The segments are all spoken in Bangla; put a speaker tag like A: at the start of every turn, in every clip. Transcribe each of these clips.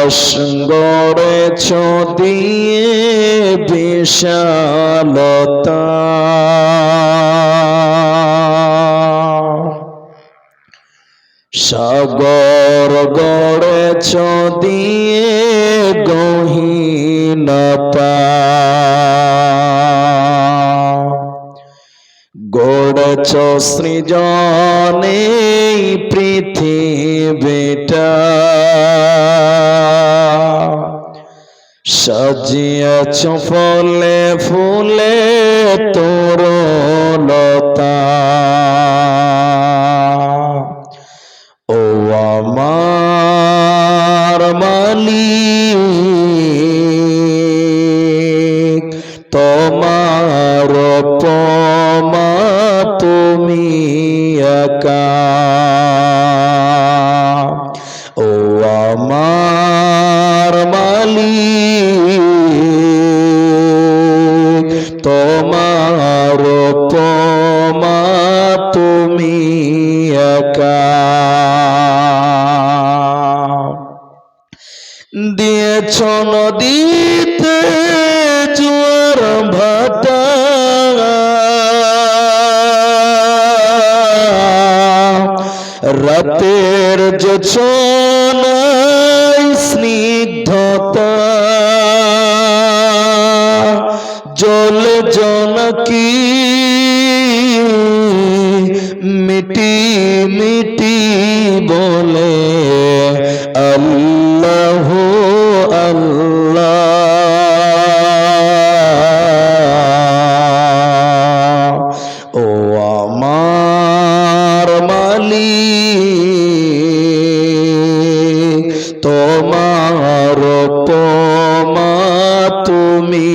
A: আকাশ গড়েছ দিয়ে বিশালতা, সাগর গড়েছ দিয়ে গহীনতা, গড়েছ সৃজনে পৃথিবীটা, সাজিয়েছ ফলে ফুলে তরুলতা। ও আমার মালিক, তোমার উপমা তুমি একা। ও আমার মালিক, তোমার উপমা তুমি একা। দিয়েছ নদীতে জোয়ার ভাটা, রাতের জোছনায় স্নিগ্ধতা, জল জনকি মিটি মিটি বলে আল্লাহ আল্লাহ। ও আমার মালিক, তোমার উপমা তুমি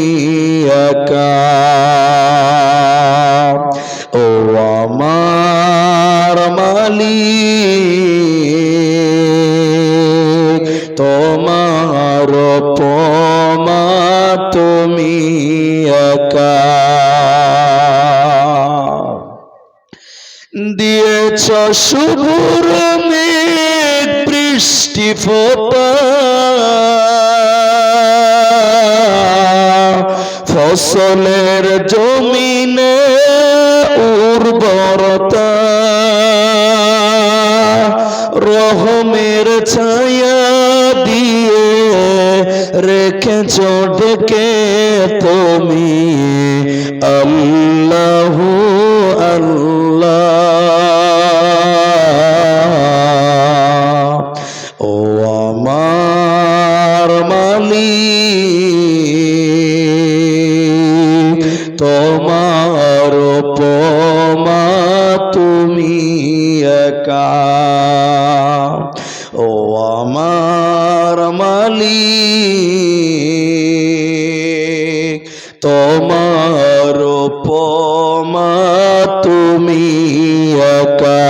A: একা। ও আমার মালিক, তোমার উপমা তুমি একা। দিয়েছ শুভ্র মেঘ বৃষ্টি ফোঁটা, ফসলের জমিনে উর্বরতা, রহমের ছায়া দিয়ে রেখেছ ডেকে তুমি আল্লাহ আল্লাহ। ও আমার মালিক, তোমার উপমা তুমি একা। ও আমার মালিক, তোমার উপমা তুমি একা।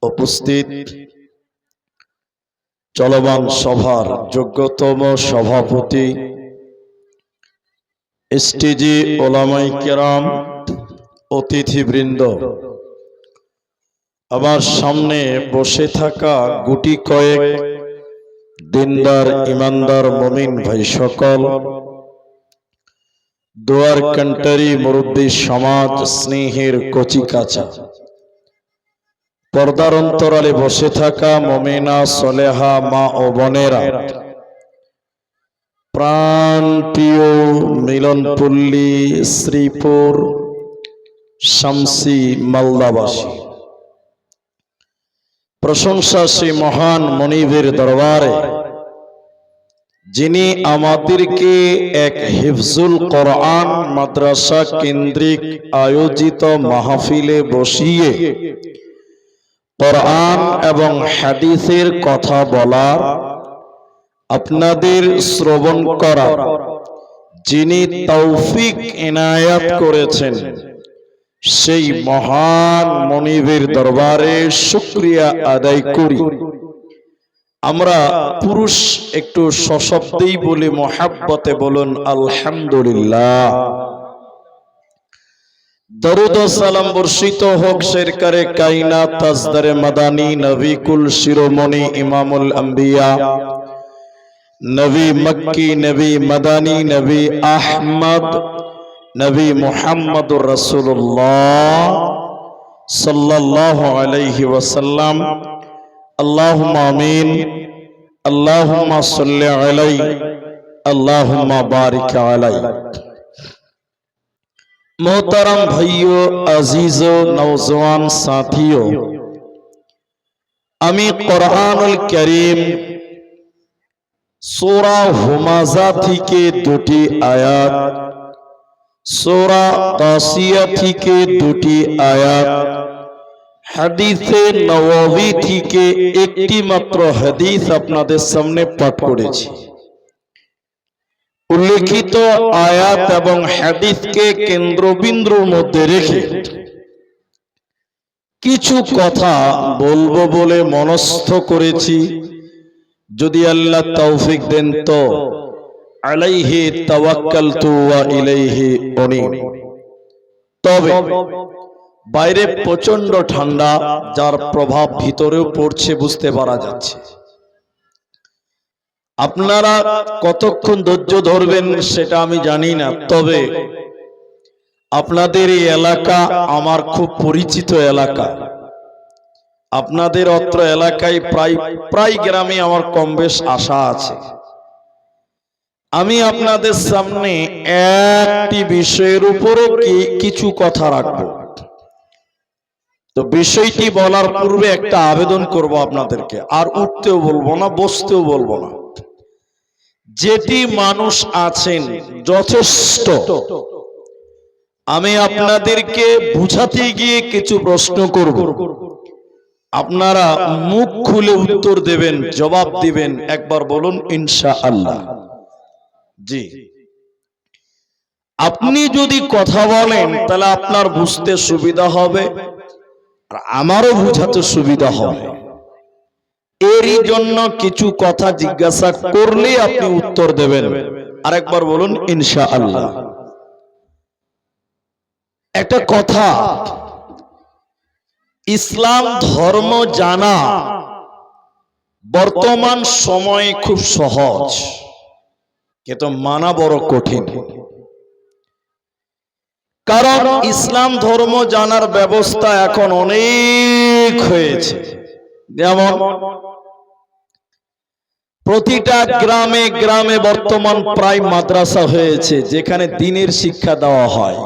A: উপস্থিত চলমান সভার যোগ্যতম সভাপতি এসটিজি ওলামায়ে কেরাম, অতিথিবৃন্দ, আমার সামনে বসে থাকা গুটি কয়েক দিনদার ইমানদার মুমিন ভাই সকল, দোয়ার কান্টারি মুরব্বী সমাজ, স্নেহের কচি কাঁচা, পর্দার অন্তরালে বসে থাকা মুমিনা সলেহা মা ও বোনেরা, প্রাণ প্রিয় মিলনপল্লী শ্রীপুর শামসি মালদাবাসী, প্রশংসা সেই মহান মনিবের দরবারে যিনি আমাদেরকে এক হিফজুল কোরআন মাদ্রাসা কেন্দ্রিক আয়োজিত মাহফিলে বসিয়ে কোরআন এবং হাদিসের কথা বলার, আপনাদের শ্রবণ করার যিনি তৌফিক ইনায়াত করেছেন, সেই মহান মনিবের দরবারে শুকরিয়া আদায় করি। আমরা পুরুষ একটু সশব্দেই বলে মোহাব্বতে বলুন আলহামদুলিল্লাহ। দরুদ ও সালাম বর্ষিত হোক সরকারে কায়নাত তাজদারে মাদানী নবী কুল শিরোমণি ইমামুল আম্বিয়া নবী মক্কি নবী মাদানী নবী আহমদ নবী মুহাম্মদুর রাসূলুল্লাহ সাল্লাল্লাহু আলাইহি ওয়াসাল্লাম। আল্লাহুম্মা আমিন। আল্লাহুম্মা সাল্লি আলাইহি আল্লাহুম্মা বারিক আলাইহি। मोहतरम भाइयों, अजीजों, नौजवान साथियों, আমি কোরআনুল কারীম সূরা হুমাযা থেকে দুটি আয়াত, সূরা গাসিয়া থেকে দুটি আয়াত, হাদিসে নববী থেকে একটি মাত্র হাদিস আপনাদের সামনে পাঠ করেছি। উল্লেখিত আয়াত এবং হাদিসকে কেন্দ্রবিন্দুর মধ্যে রেখে কিছু কথা বলবো বলে মনস্থ করেছি। যদি আল্লাহ তৌফিক দেন তো আলাইহি তাওয়াক্কালতু ওয়া ইলাইহি উনীব। তবে বাইরে প্রচন্ড ঠান্ডা, যার প্রভাব ভিতরেও পড়ছে বুঝতে পারা যাচ্ছে। আপনারা কতক্ষণ ধৈর্য ধরবেন সেটা আমি জানি না, তবে আপনাদের এই এলাকা আমার খুব পরিচিত এলাকা। আপনাদের অত্র এলাকায় প্রায় গ্রামে আমার কম বেশ আশা আছে। আমি আপনাদের সামনে একটি বিষয়ের উপরে কিছু কথা রাখব। তো বিষয়টি বলার পূর্বে একটা আবেদন করব আপনাদেরকে, আর উঠতেও বলবো না, বসতেও বলবো না। যেটি মানুষ আছেন যথেষ্ট, আমি আপনাদেরকে বুঝাতে গিয়ে কিছু প্রশ্ন করব, আপনারা মুখ খুলে উত্তর দেবেন, জবাব দিবেন। একবার বলুন ইনশাআল্লাহ। জি, আপনি যদি কথা বলেন তাহলে আপনার বুঝতে সুবিধা হবে আর আমারও বুঝাতে সুবিধা হবে। এরই জন্য কিছু কথা জিজ্ঞাসা করলে আপনি উত্তর দেবেন। আরেকবার বলুন ইনশাআল্লাহ। একটা কথা, ইসলাম ধর্ম জানা বর্তমান সময়ে খুব সহজ, কিন্তু মানা বড় কঠিন। কারণ ইসলাম ধর্ম জানার ব্যবস্থা এখন অনেক হয়েছে। যেমন প্রতিটা গ্রামে গ্রামে বর্তমান প্রায় মাদ্রাসা হয়েছে, যেখানে দ্বীনের শিক্ষা দেওয়া হয়।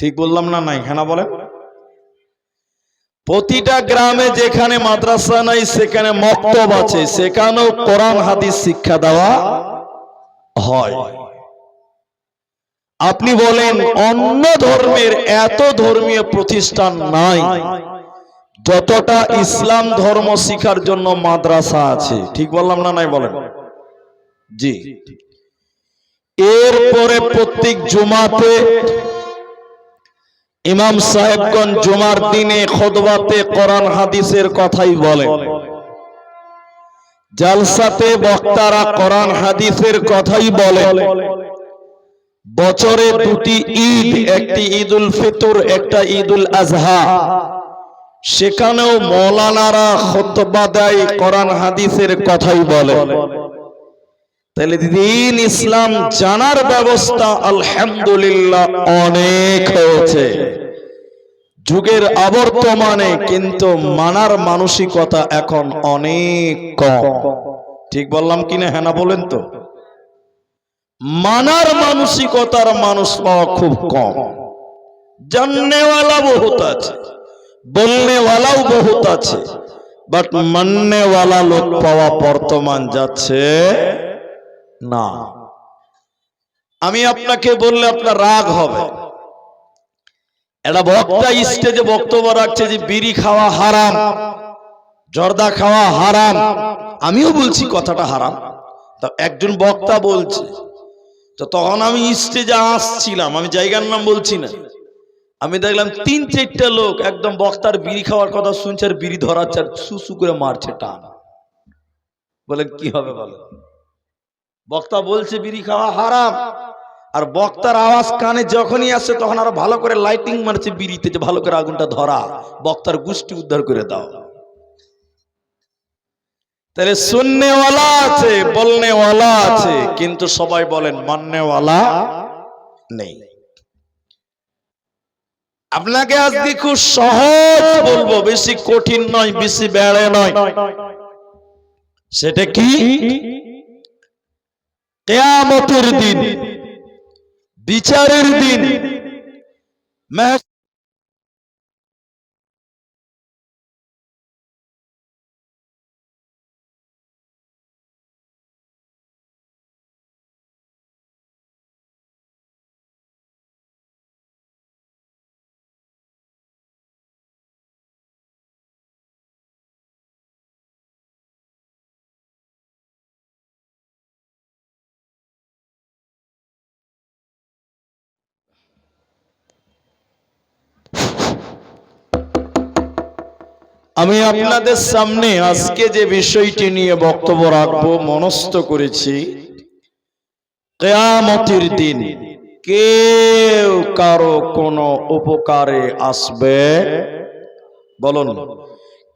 A: ঠিক বললাম না? নাই, হ্যাঁ না বলেন। প্রতিটা গ্রামে যেখানে মাদ্রাসা নাই সেখানে মক্তব আছে, সেখানেও কোরআন হাদিস শিক্ষা দেওয়া হয়। আপনি বলেন অন্য ধর্মের এত ধর্মীয় প্রতিষ্ঠান নাই যতটা ইসলাম ধর্ম শিক্ষার জন্য মাদ্রাসা আছে। ঠিক বললাম না? নাই বলেন। জি, এরপরে প্রত্যেক জুমাতে ইমাম সাহেবগণ জুমার দিনে খুতবাতে কোরআন হাদিসের কথাই বলেন। জালসাতে বক্তারা কোরআন হাদিসের কথাই বলেন। বছরে দুটি ঈদ, একটি ঈদুল ফিতর, একটা ঈদুল আজহা, সেখানেও মৌলানারা খুতবা দেয়, কোরআন হাদিসের কথাই বলে। তাহলে দ্বীন ইসলাম জানার ব্যবস্থা আলহামদুলিল্লাহ অনেক হয়েছে যুগের আবর্তমানে, কিন্তু মানার মানসিকতা এখন অনেক কম। ঠিক বললাম কিনা? হ্যাঁ না বলেন তো। মানার মানসিকতার মানুষ পাওয়া খুব কম। জাননেওয়ালা বহুত আছে, বলনেওয়ালাও বহুত আছে, বাট মাননেওয়ালা লোক পাওয়া বর্তমান যাচ্ছে না। আমি আপনাকে বললে আপনার রাগ হবে। একটা বক্তা স্টেজে বক্তব্য রাখছে যে বিড়ি খাওয়া হারাম, জর্দা খাওয়া হারাম। আমিও বলছি কথাটা হারাম, তা একজন বক্তা বলছে। তো তখন আমি স্টেজে আসছিলাম, আমি জায়গার নাম বলছি না, আমি দেখলাম ৩-৪টা লোক একদম বক্তার বিড়ি খাওয়ার কথা শুনছে আর বিড়ি ধরাচ্ছে আর সুসু করে মারছে টান। বলে কি হবে বলে? বক্তা বলছে বিড়ি খাওয়া হারাম, আর বক্তার আওয়াজ কানে যখনই আসে তখন আরো ভালো করে লাইটিং মারছে বিড়িতে, যে ভালো করে আগুনটা ধরা, বক্তার গোষ্ঠী উদ্ধার করে দাও। তাহলে শুননেওয়ালা আছে, বলনেওয়ালা আছে, কিন্তু সবাই বলেন মাননেওয়ালা নেই। আপনাকে আজকে খুব সহজ বলবো, বেশি কঠিন নয়, বেশি বেড়ে নয়। সেটা কি? কিয়ামতের দিন, বিচারের দিন, আমি আপনাদের সামনে আজকে যে বিষয়টি নিয়ে বক্তব্য রাখবো মনস্থ করেছি, কিয়ামতের দিন কেউ কারো কোনো উপকারে আসবে, বলুন,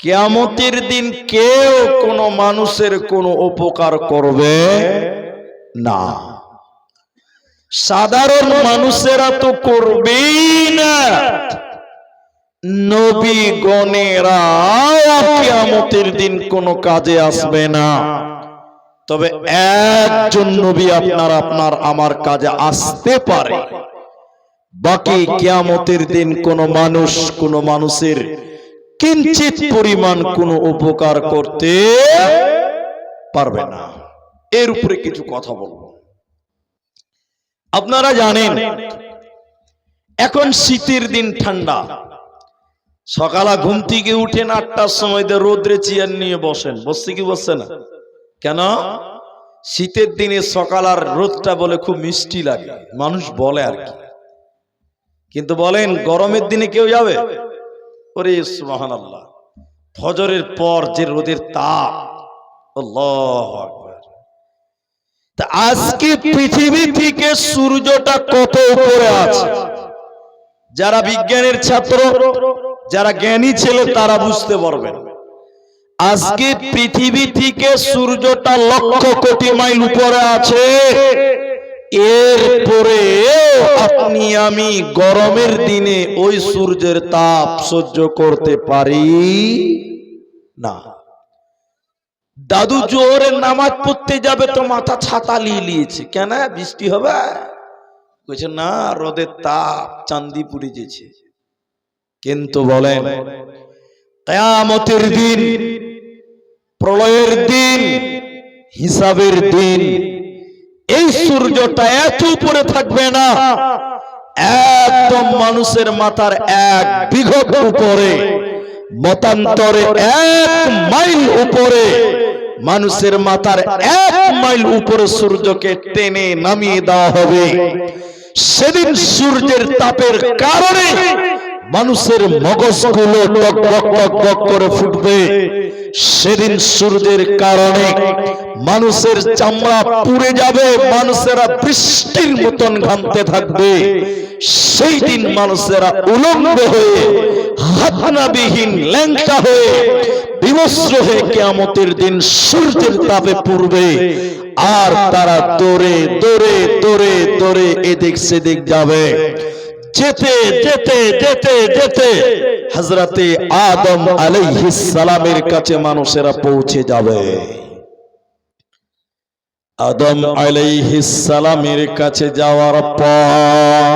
A: কিয়ামতের দিন কেউ কোনো মানুষের কোনো উপকার করবে না। সাধারণ মানুষেরা তো করবেই না, নবী গণেরা কিয়ামতের দিন কোনো কাজে আসবে না। তবে একজন নবী আপনার আমার কাজে আসতে পারে। বাকি কিয়ামতের দিন কোনো মানুষ কোনো মানুষের কিঞ্চিত পরিমাণ কোনো উপকার করতে পারবে না। এর উপরে কিছু কথা বলবো। আপনারা জানেন এখন শীতের দিন, ঠান্ডা, সকালে ঘুম থেকে উঠেন 8টার সময় রোদ্রে চেয়ার নিয়ে বসেন, বসছে কি বসছে না? কেন? শীতের দিনে সকাল আর রোদটা বলে খুব মিষ্টি লাগে, মানুষ বলে আর কি। কিন্তু বলেন গরমের দিনে কেউ যাবে? ওরে সুবহানাল্লাহ, ফজরের পর যে রোদের তাপ, আল্লাহু আকবার। তা আজকে পৃথিবী থেকে সূর্যটা কত উপরে আছে, যারা বিজ্ঞানের ছাত্র, যারা জ্ঞানী ছেলে তারা বুঝতে পারবেন। আজকে পৃথিবী থেকে সূর্যটা লক্ষ কোটি মাইল উপরে আছে। এরপরে আপনি আমি গরমের দিনে ওই সূর্যের তাপ সহ্য করতে পারি না। দাদু জোহরে নামাজ পড়তে যাবে তো মাথা ছাতা নিয়েছে, কেন? বৃষ্টি হবে? বলছে না, রোদের তাপ, চাঁদি পুড়ে যেছে। কিন্তু বলেন কিয়ামতের দিন, প্রলয়ের দিন, হিসাবের দিন, এই সূর্যটা এত উপরে থাকবে না, একদম মানুষের মাথার 1 বিঘত উপরে, মতান্তরে 1 মাইল উপরে, মানুষের মাথার 1 মাইল উপরে সূর্যকে টেনে নামিয়ে দেওয়া হবে। সেদিন সূর্যের তাপের কারণে মানুষের মগজগুলো টক টক টক টক করে ফুটবে। সেদিন সূর্যের কারণে মানুষের চামড়া পুড়ে যাবে, মানুষেরা বৃষ্টির মতন ঘামতে থাকবে। সেই দিন মানুষেরা উলঙ্গ হয়ে, হাতনাবিহীন, ল্যাংটা হয়ে, বিবস্ত্র হয়ে কিয়ামতের দিন সূর্যের তাপে পুড়বে। আর তারা দৌড়ে দৌড়ে দৌড়ে দৌড়ে এদিক সেদিক যাবে। যেতে যেতে যেতে যেতে হযরতে আদম আলাইহিস সালামের কাছে মানুষেরা পৌঁছে যাবে। আদম আলাইহিস সালামের কাছে যাওয়ার পর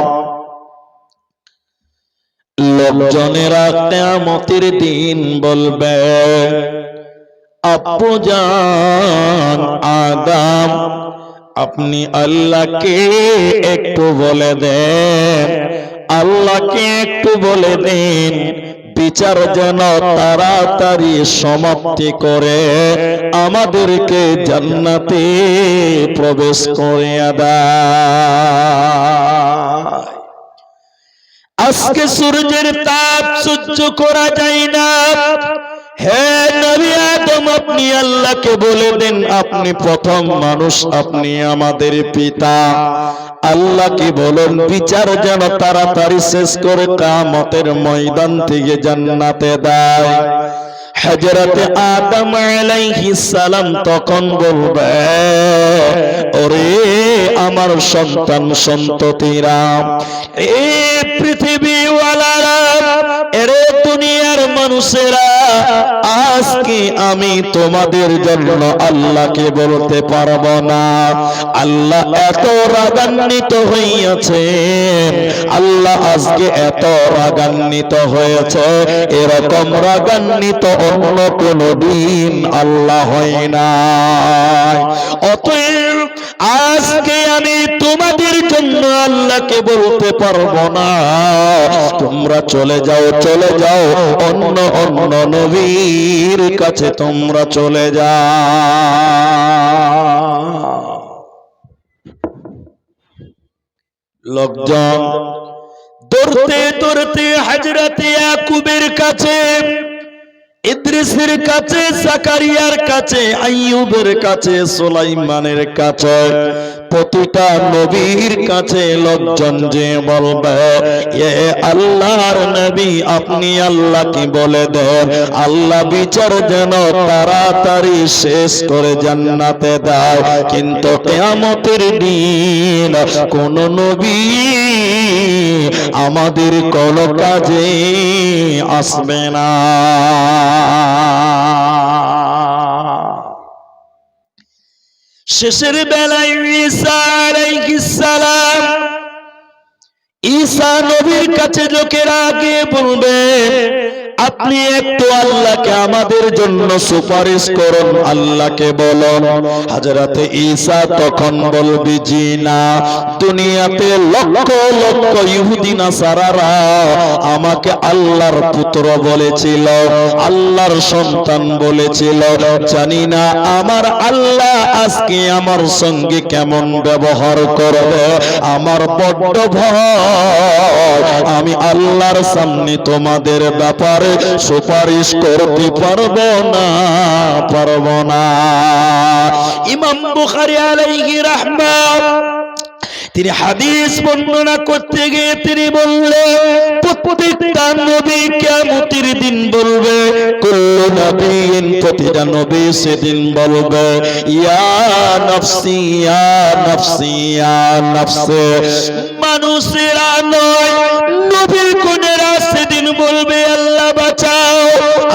A: লোকজনেরা কিয়ামতের দিন বলবে, আব্বুজান আদম, আপনি আল্লাহকে একটু বলে দেন, আল্লাহকে একটু বলে দেন বিচার যেন তাড়াতাড়ি সমাপ্তি করে আমাদেরকে জান্নাতে প্রবেশ করিয়ে দেয়। আজকে সূর্যের তাপ সহ্য করা যায় না। হে নবী আদম, আপনি আল্লাহকে বলে দেন, আপনি প্রথম মানুষ, আপনি আমাদের পিতা, আল্লাহ কি বলেন বিচার যেন তাড়াতাড়ি শেষ করে কিয়ামতের ময়দান থেকে জান্নাতে দেয়। হযরত আদম আলাইহিস সালাম তখন বলবে, ওরে আমার সন্তান সন্ততিরা, এ পৃথিবীওয়ালারা, এরে দুনিয়ার মানুষেরা, আজকে আমি তোমাদের জন্য আল্লাহকে বলতে পারবো না। আল্লাহ এত রাগান্বিত হইয়াছে, আল্লাহ আজকে এত রাগান্বিত হয়েছে, এরকম রাগান্বিত অন্য কোন দিন আল্লাহ হয় না। অতএব আজকে আমি তোমাদের জন্য আল্লাহকে বলতে পারবো না, তোমরা চলে যাও, চলে যাও অন্য অন্য নবীর কাছে তোমরা চলে যাও। লোকজন দৌড়তে দৌড়তে হযরত ইয়াকুবের কাছে, ইদ্রিসের কাছে, জাকারিয়ার কাছে, আইয়ুবের কাছে, সুলাইমানের কাছে, প্রতিটা নবীর কাছে লোকজন যে বলবে, এ আল্লাহর নবী, আপনি আল্লাহকে বলে দেন আল্লাহ বিচার যেন তাড়াতাড়ি শেষ করে জান্নাতে দেয়। কিন্তু কিয়ামতের দিন কোন নবী আমাদের কোন কাজে আসবে না। শেষের বেলায় ঈসা আলাইহিস সালাম, ঈসা নবীর কাছে লোকেরা গিয়ে বলবে, আপনি একটু আল্লাহকে আমাদের জন্য সুপারিশ করুন, আল্লাহকে বলুন। হযরতে ঈসা তখন বলবি, জি না, দুনিয়াতে লক্ষ লক্ষ ইহুদি নাসারারা আমাকে আল্লাহর পুত্র বলেছিল, আল্লাহর সন্তান বলেছিল, জানি না আমার আল্লাহ আজকে আমার সঙ্গে কেমন ব্যবহার করবে। আমার বড্ড ভয়, আমি আল্লাহর সামনে তোমাদের ব্যাপারে সুপারিশ করতে পারবো না। ইমাম বুখারী আলাইহি রাহমাত তিনি হাদিস বর্ণনা করতে গিয়ে তিনি বললেন, প্রত্যেকটা নবী কিয়ামতের দিন বলবে, কুল্লু নবিয়্যিন, প্রতিটা নবী সেদিন বলবে, ইয়া নফসি ইয়া নফসি ইয়া নফসি। মানুষেরা নয়, নবী গুণেরা সেদিন বলবে, আল্লাহ বাঁচাও,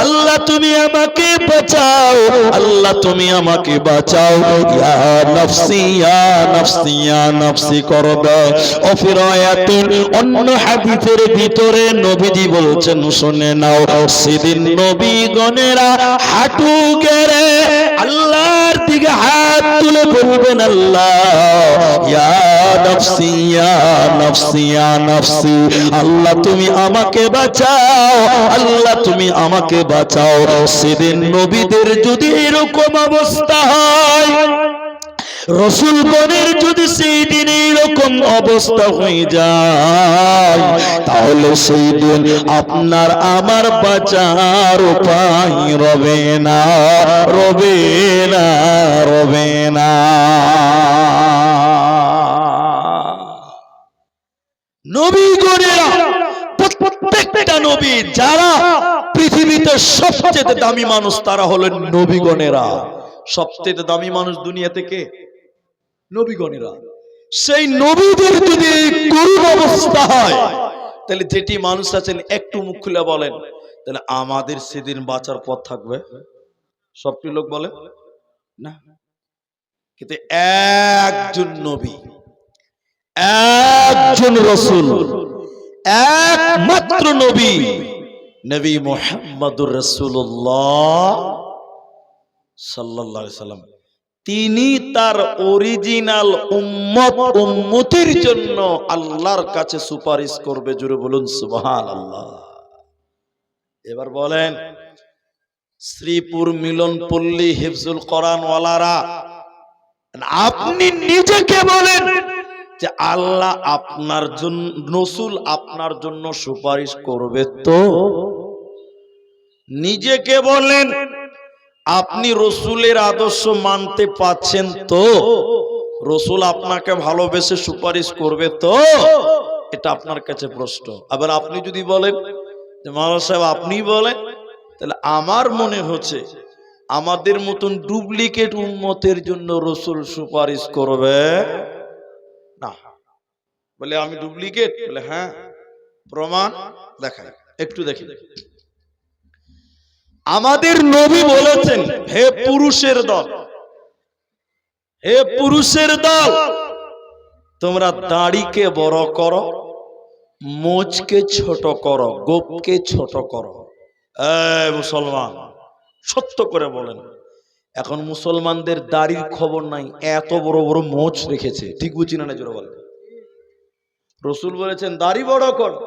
A: আল্লাহ তুমি আমাকে বাঁচাও, আল্লাহ তুমি আমাকে বাঁচাও, ইয়া নফসি ইয়া নফসি ইয়া নফসি করবে। অফিরায়াতুন, অন্য হাদিসের ভিতরে নবীজি বলছেন, শুনে নাও, সেদিন নবীগণেরা হাঁটু গেড়ে আল্লাহর দিকে হাত তুলে বলবেন, আল্লাহ ইয়া নফসি ইয়া নফসি ইয়া নফসি, আল্লাহ তুমি আমাকে বাঁচাও, আল্লাহ তুমি আমাকে বাঁচাও। সেদিন নবীদের যদি এরকম অবস্থা হয়, রাসূলগণের যদি সেই দিন এরকম অবস্থা হয়ে যায়, তাহলে সেই দিন আপনার আমার বাঁচার উপায় রবে না, রবে না, রবে না। নবীগণেরা, প্রত্যেকটা নবী, যারা পৃথিবীতে সবচেয়ে দামি মানুষ তারা হলেন নবীগণেরা। সবচেয়ে দামি মানুষ দুনিয়াতে কে? নবীগণেরা। সেই নবীদের যদি করুণ অবস্থা হয়, তাহলে যেটি মানুষ আছেন একটু মুখ খুলে বলেন, তাহলে আমাদের সেদিন বাঁচার পথ থাকবে? সবটি লোক বলে না। কিন্তু একজন নবী, একজন রাসূল, একমাত্র নবী, নবী মুহাম্মদুর রাসূলুল্লাহ সাল্লাল্লাহু আলাইহি সাল্লাম, তিনি তার অরিজিনাল উম্মতের জন্য আল্লাহর কাছে সুপারিশ করবে। জোরে বলুন সুবহানাল্লাহ। এবার বলেন, শ্রীপুর মিলনপল্লী হিফজুল কোরআন ওয়ালারা, আপনি নিজেকে বলেন যে আল্লাহ আপনার জন্য, রাসূল আপনার জন্য সুপারিশ করবে তো? নিজেকে বলেন, আপনি রাসূলের আদর্শ মানতে পাচ্ছেন তো? রসুল আপনাকে ভালোবেসে সুপারিশ করবে তো? এটা আপনার কাছে প্রশ্ন। আবার আপনি যদি বলেন যে মাওলানা সাহেব আপনি বলেন, তাহলে আমার মনে হচ্ছে আমাদের মতন ডুপ্লিকেট উম্মতের জন্য রসুল সুপারিশ করবে না। বলে আমি ডুপ্লিকেট? বলে হ্যাঁ, প্রমাণ দেখাই, একটু দেখি। আমাদের নবী বলেছেন, হে পুরুষের দল, হে পুরুষের দল, তোমরা দাড়িকে বড় করো, মোচকে ছোট করো, গোপকে ছোট করো। এই মুসলমান, সত্য করে বলেন, এখন মুসলমানদের দাড়ির খবর নাই, এত বড় বড় মোচ রেখেছে। ঠিক বুঝি না? জোরে বলেন। রসুল বলেছেন দাড়ি বড় করো,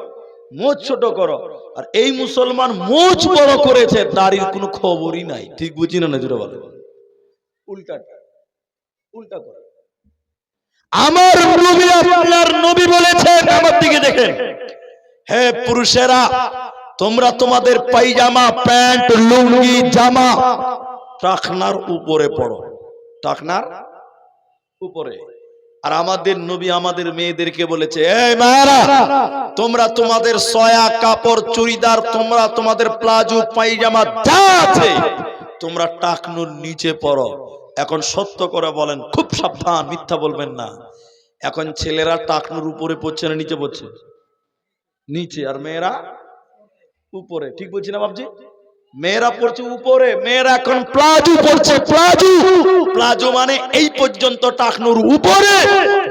A: মোচ ছোট করো, আর এই মুসলমান মোচ বড় করেছে, দাড়ির কোনো খবরই নাই। ঠিক বুঝি না? জোরে বলেন। উল্টা উল্টা করে। আমার নবী, আপনার নবী বলেছেন, আমার দিকে দেখেন, হে পুরুষেরা, তোমরা তোমাদের পায়জামা, প্যান্ট, লুঙ্গি, জামা টাকনার উপরে পড়ো, টাকনার উপরে। আর আমাদের নবী আমাদের মেয়েদেরকে বলেছে, এই মায়েরা, তোমরা তোমাদের সয়া কাপড়, চুড়িদার, তোমরা তোমাদের প্লাজো, পায়জামা যা আছে তোমরা টাকনুর নিচে পড়ো। এখন সত্য করে বলেন, খুব সাবধান, মিথ্যা বলবেন না। এখন ছেলেরা টাকনুর উপরে পড়ছে না নিচে পড়ছে? নিচে। আর মেয়েরা উপরে। ঠিক বলছি না বাবজি? মেয়েরা পড়ছে উপরে, মেয়েরা এখন প্লাজো পড়ছে। প্লাজো, প্লাজো মানে এই পর্যন্ত টাকনুর উপরে।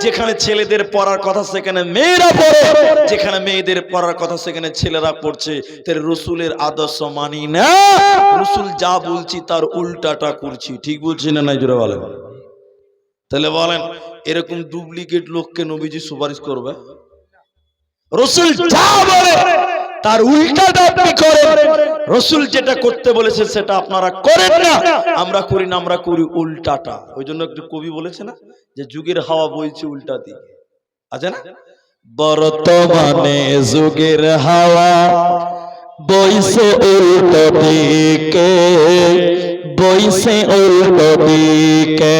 A: যেখানে ছেলেদের পড়ার কথা সেখানে মেয়েরা পড়ে, যেখানে মেয়েদের পড়ার কথা সেখানে ছেলেরা পড়ছে। তার রসুলের আদর্শ মানি না, রসুল যা বলছি তার উল্টাটা করছি। ঠিক বলছি না? নাই জোরে বলেন। তাহলে বলেন, এরকম ডুপ্লিকেট লোককে নবীজি সুপারিশ করবে? রসুল যা বলে তার উল্টাটা আপনি করেন। রসুল যেটা করতে বলেছে সেটা আপনারা করেন না, আমরা করি না, আমরা করি উল্টাটা। ওই জন্য একটু কবি বলেছে না যে যুগের হাওয়া বইছে উল্টা দিকে, আছে না? বর্তমানে যুগের হাওয়া বইছে উল্টো দিকে, বইছে উল্টো দিকে।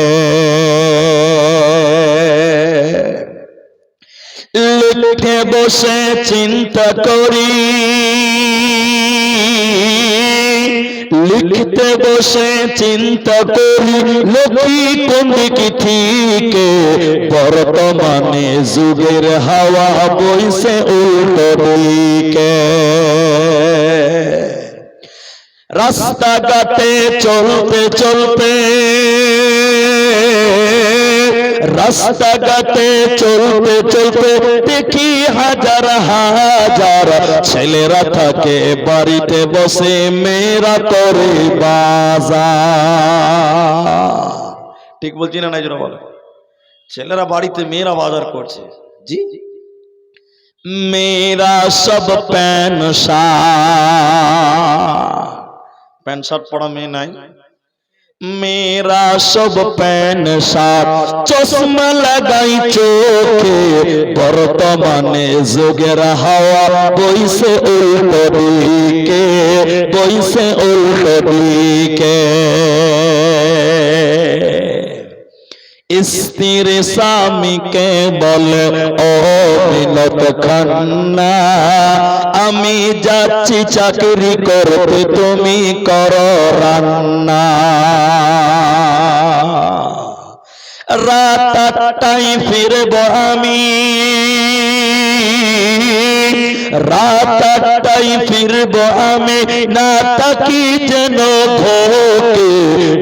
A: লিখে বসে চিন্তা করি, লিখতে বসে চিন্তা করি, লোকি কোন দিকে ঠিক, বর্তমানে যুগের হাওয়া বইছে উল্টো দিকে। রাস্তাঘাটে চলতে চলতে, রাস্তাঘাটে চলতে চলতে দেখি হাজার হাজার ছেলেরা থাকে বাড়িতে বসে, মেয়েরা করে বাজার। ঠিক বলছি না? নাই জন্য বলে, ছেলেরা বাড়িতে, মেয়েরা বাজার করছে। জি, মেয়েরা সব প্যান্ট শার্ট, প্যান্ট শার্ট পরা মেয়ে নাই। মেয়েরা সব প্যান্ট শার্ট, চশমা লাগাই চোখে, বর্তমানে যুগের হাওয়া বইছে উল্টো দিকে, বইছে উল্টো দিকে। স্ত্রী স্বামীকে বলে, ও মিনত খান্না, আমি যাচ্ছি চাকরি করতে, তুমি করো রান্না। রাত 8টায় ফিরব আমি, রাত 8টায় ফিরব আমি, না তাকি যেন ঘোকে,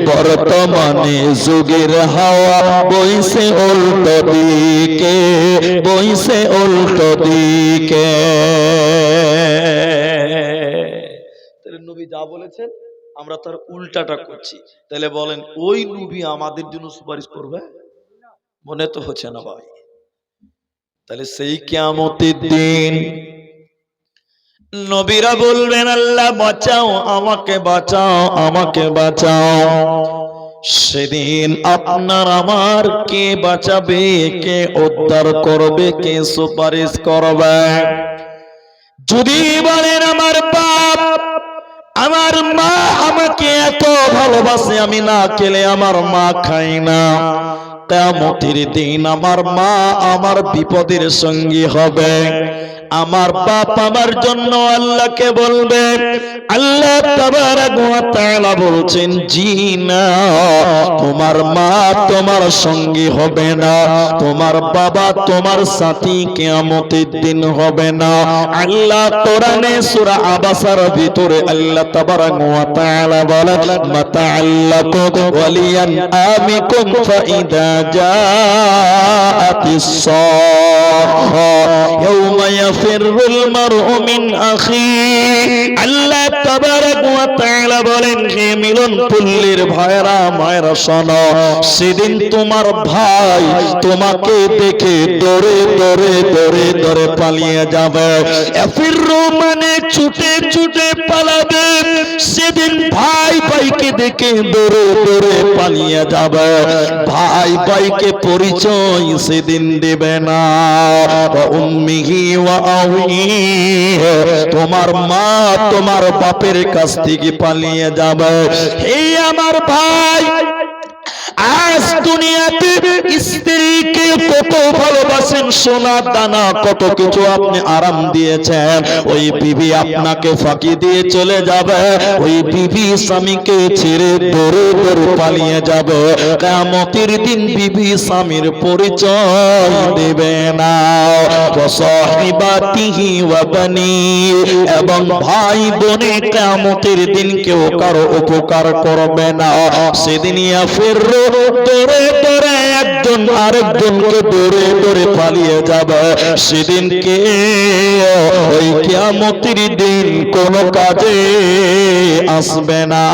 A: বর্তমানে যুগের হাওয়া বইছে উল্টো দিকে, বইছে উল্টো দিকে। তাহলে নবী যা বলেছেন আমরা তার উল্টাটা করছি। তাহলে বলেন, ওই নবী আমাদের জন্য সুপারিশ করবে? মনে তো হচ্ছে না ভাই। তাহলে সেই কিয়ামতের দিন নবীরা বলবেন, আল্লাহ বাঁচাও, আমাকে বাঁচাও, আমাকে বাঁচাও। সেদিন আপনার আমার কে বাঁচাবে, কে উদ্ধার করবে, কে সুপারিশ করবে? যদি বলেন আমার বাপ, আমার মা আমাকে এত ভালোবাসে, আমি না খেলে আমার মা খাই না, কিয়ামতের দিন আমার মা আমার বিপদের সঙ্গী হবে, আমার বাপ আমার জন্য আল্লাহকে বলবে। আল্লাহ তাবারক ওয়া তাআলা বলছেন, জি না, তোমার মা তোমার সঙ্গী হবে না, তোমার বাবা তোমার সাথী কিয়ামতের দিন হবে না। আল্লাহ কোরআনে সূরা আবাসার ভিতরে আল্লাহ তাবারক ওয়া তাআলা বলেন, মাতাআল্লাকু ওয়ালিয়ান আমিকুম ফাইদা জাআতিস সাখা ইয়াওমা ইয়াফিরুল মারউ মিন আখি। আল্লাহ তাবারক ওয়া তাআলা বলেন, হে মিলন পল্লীর ভাইরা মায়েরা শোনো, সেদিন তোমার ভাই তোমাকে দেখে দৌড়ে দৌড়ে দৌড়ে দৌড়ে পালিয়ে যাবে। ইয়াফিরু মানে ছুটে ছুটে পালাবে। সেদিন ভাই ভাইকে দেখে দৌড়ে দৌড়ে পালিয়ে যাবে। ভাই ভাইকে পরিচয় সেদিন দেবে না। উম্মিহি ওয়া আবিহি, তোমার মা তোমার বাপের কাছ থেকে পালিয়ে যাবে। হে আমার ভাই, আজ দুনিয়াতে স্ত্রীকে কত ভালোবাসেন, সোনা দানা কত কিছু আপনি আরাম দিয়েছেন, ওই বিবি আপনাকে ফাঁকি দিয়ে চলে যাবে। ওই বিবি স্বামীকে ছেড়ে দৌড়ে দৌড়ে পালিয়ে যাবে। কিয়ামতের দিন বিবি স্বামীর পরিচয় দেবে না। ওয়া সাহিবাতিহি ওয়া বানি, এবং ভাই বোনে কিয়ামতের দিন কেউ কারো উপকার করবে না। সেদিন ইয়াফিরু, দৌড়ে দৌড়ে একজন আরেকজনকে দৌড়ে দৌড়ে পালিয়ে যাবে। সেদিন কে ওই কিয়ামতের দিন কোন কাজে আসবে না।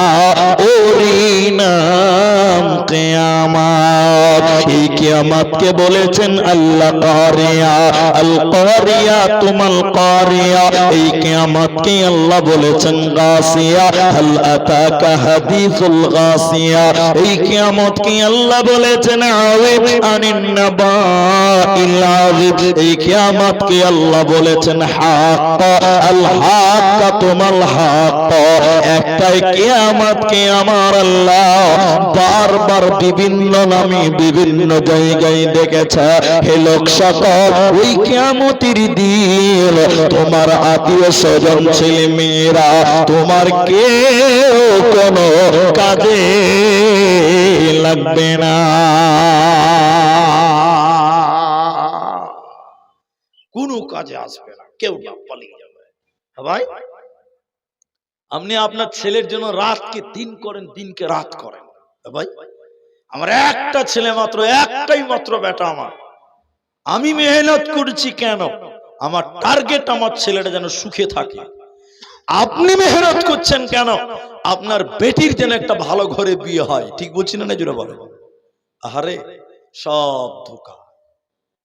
A: ওরই নাম কিয়ামত। এই কিয়ামতকে বলেছেন আল্লাহ কারিয়া, আল কারিয়া তুমাল কারিয়া। এই কিয়ামতকে আল্লাহ বলেছেন গাসিয়া, হাল আতাকা হাদিসুল গাসিয়া। এই কিয়ামত কি আল্লাহ বলেছেন আযিব আনিন নাবাইল আযিব। এই কিয়ামত কি আল্লাহ বলেছেন হাক্ক, আল হাক্ক তুমাল হাক্ক। একটাই কিয়ামত কি আমার আল্লাহ বারবার বিভিন্ন নামে বিভিন্ন জায়গায় ডেকেছে। হে লোক সকল, ওই কিয়ামতের দিন তোমার আত্মীয় স্বজন ছেলে মেয়েরা তোমার কেউ কোনো কাজে লাগবে না। কোনো কাজে আসবে না, কেউ না, পালিয়ে যাবে। ভাই, আপনি আপনার ছেলের জন্য রাতকে দিন করেন, দিনকে রাত করেন। ভাই, আমার একটা ছেলে মাত্র, একটাই মাত্র বেটা আমার। আমি মেহনত করছি কেন? আমার টার্গেট আমার ছেলেটা যেন সুখে থাকে। আপনি মেহনত করছেন কেন? আপনার বেটির যেন একটা ভালো ঘরে বিয়ে হয়। ঠিক বলছি না? জোরে বলেন। আহারে, সব ধোঁকা।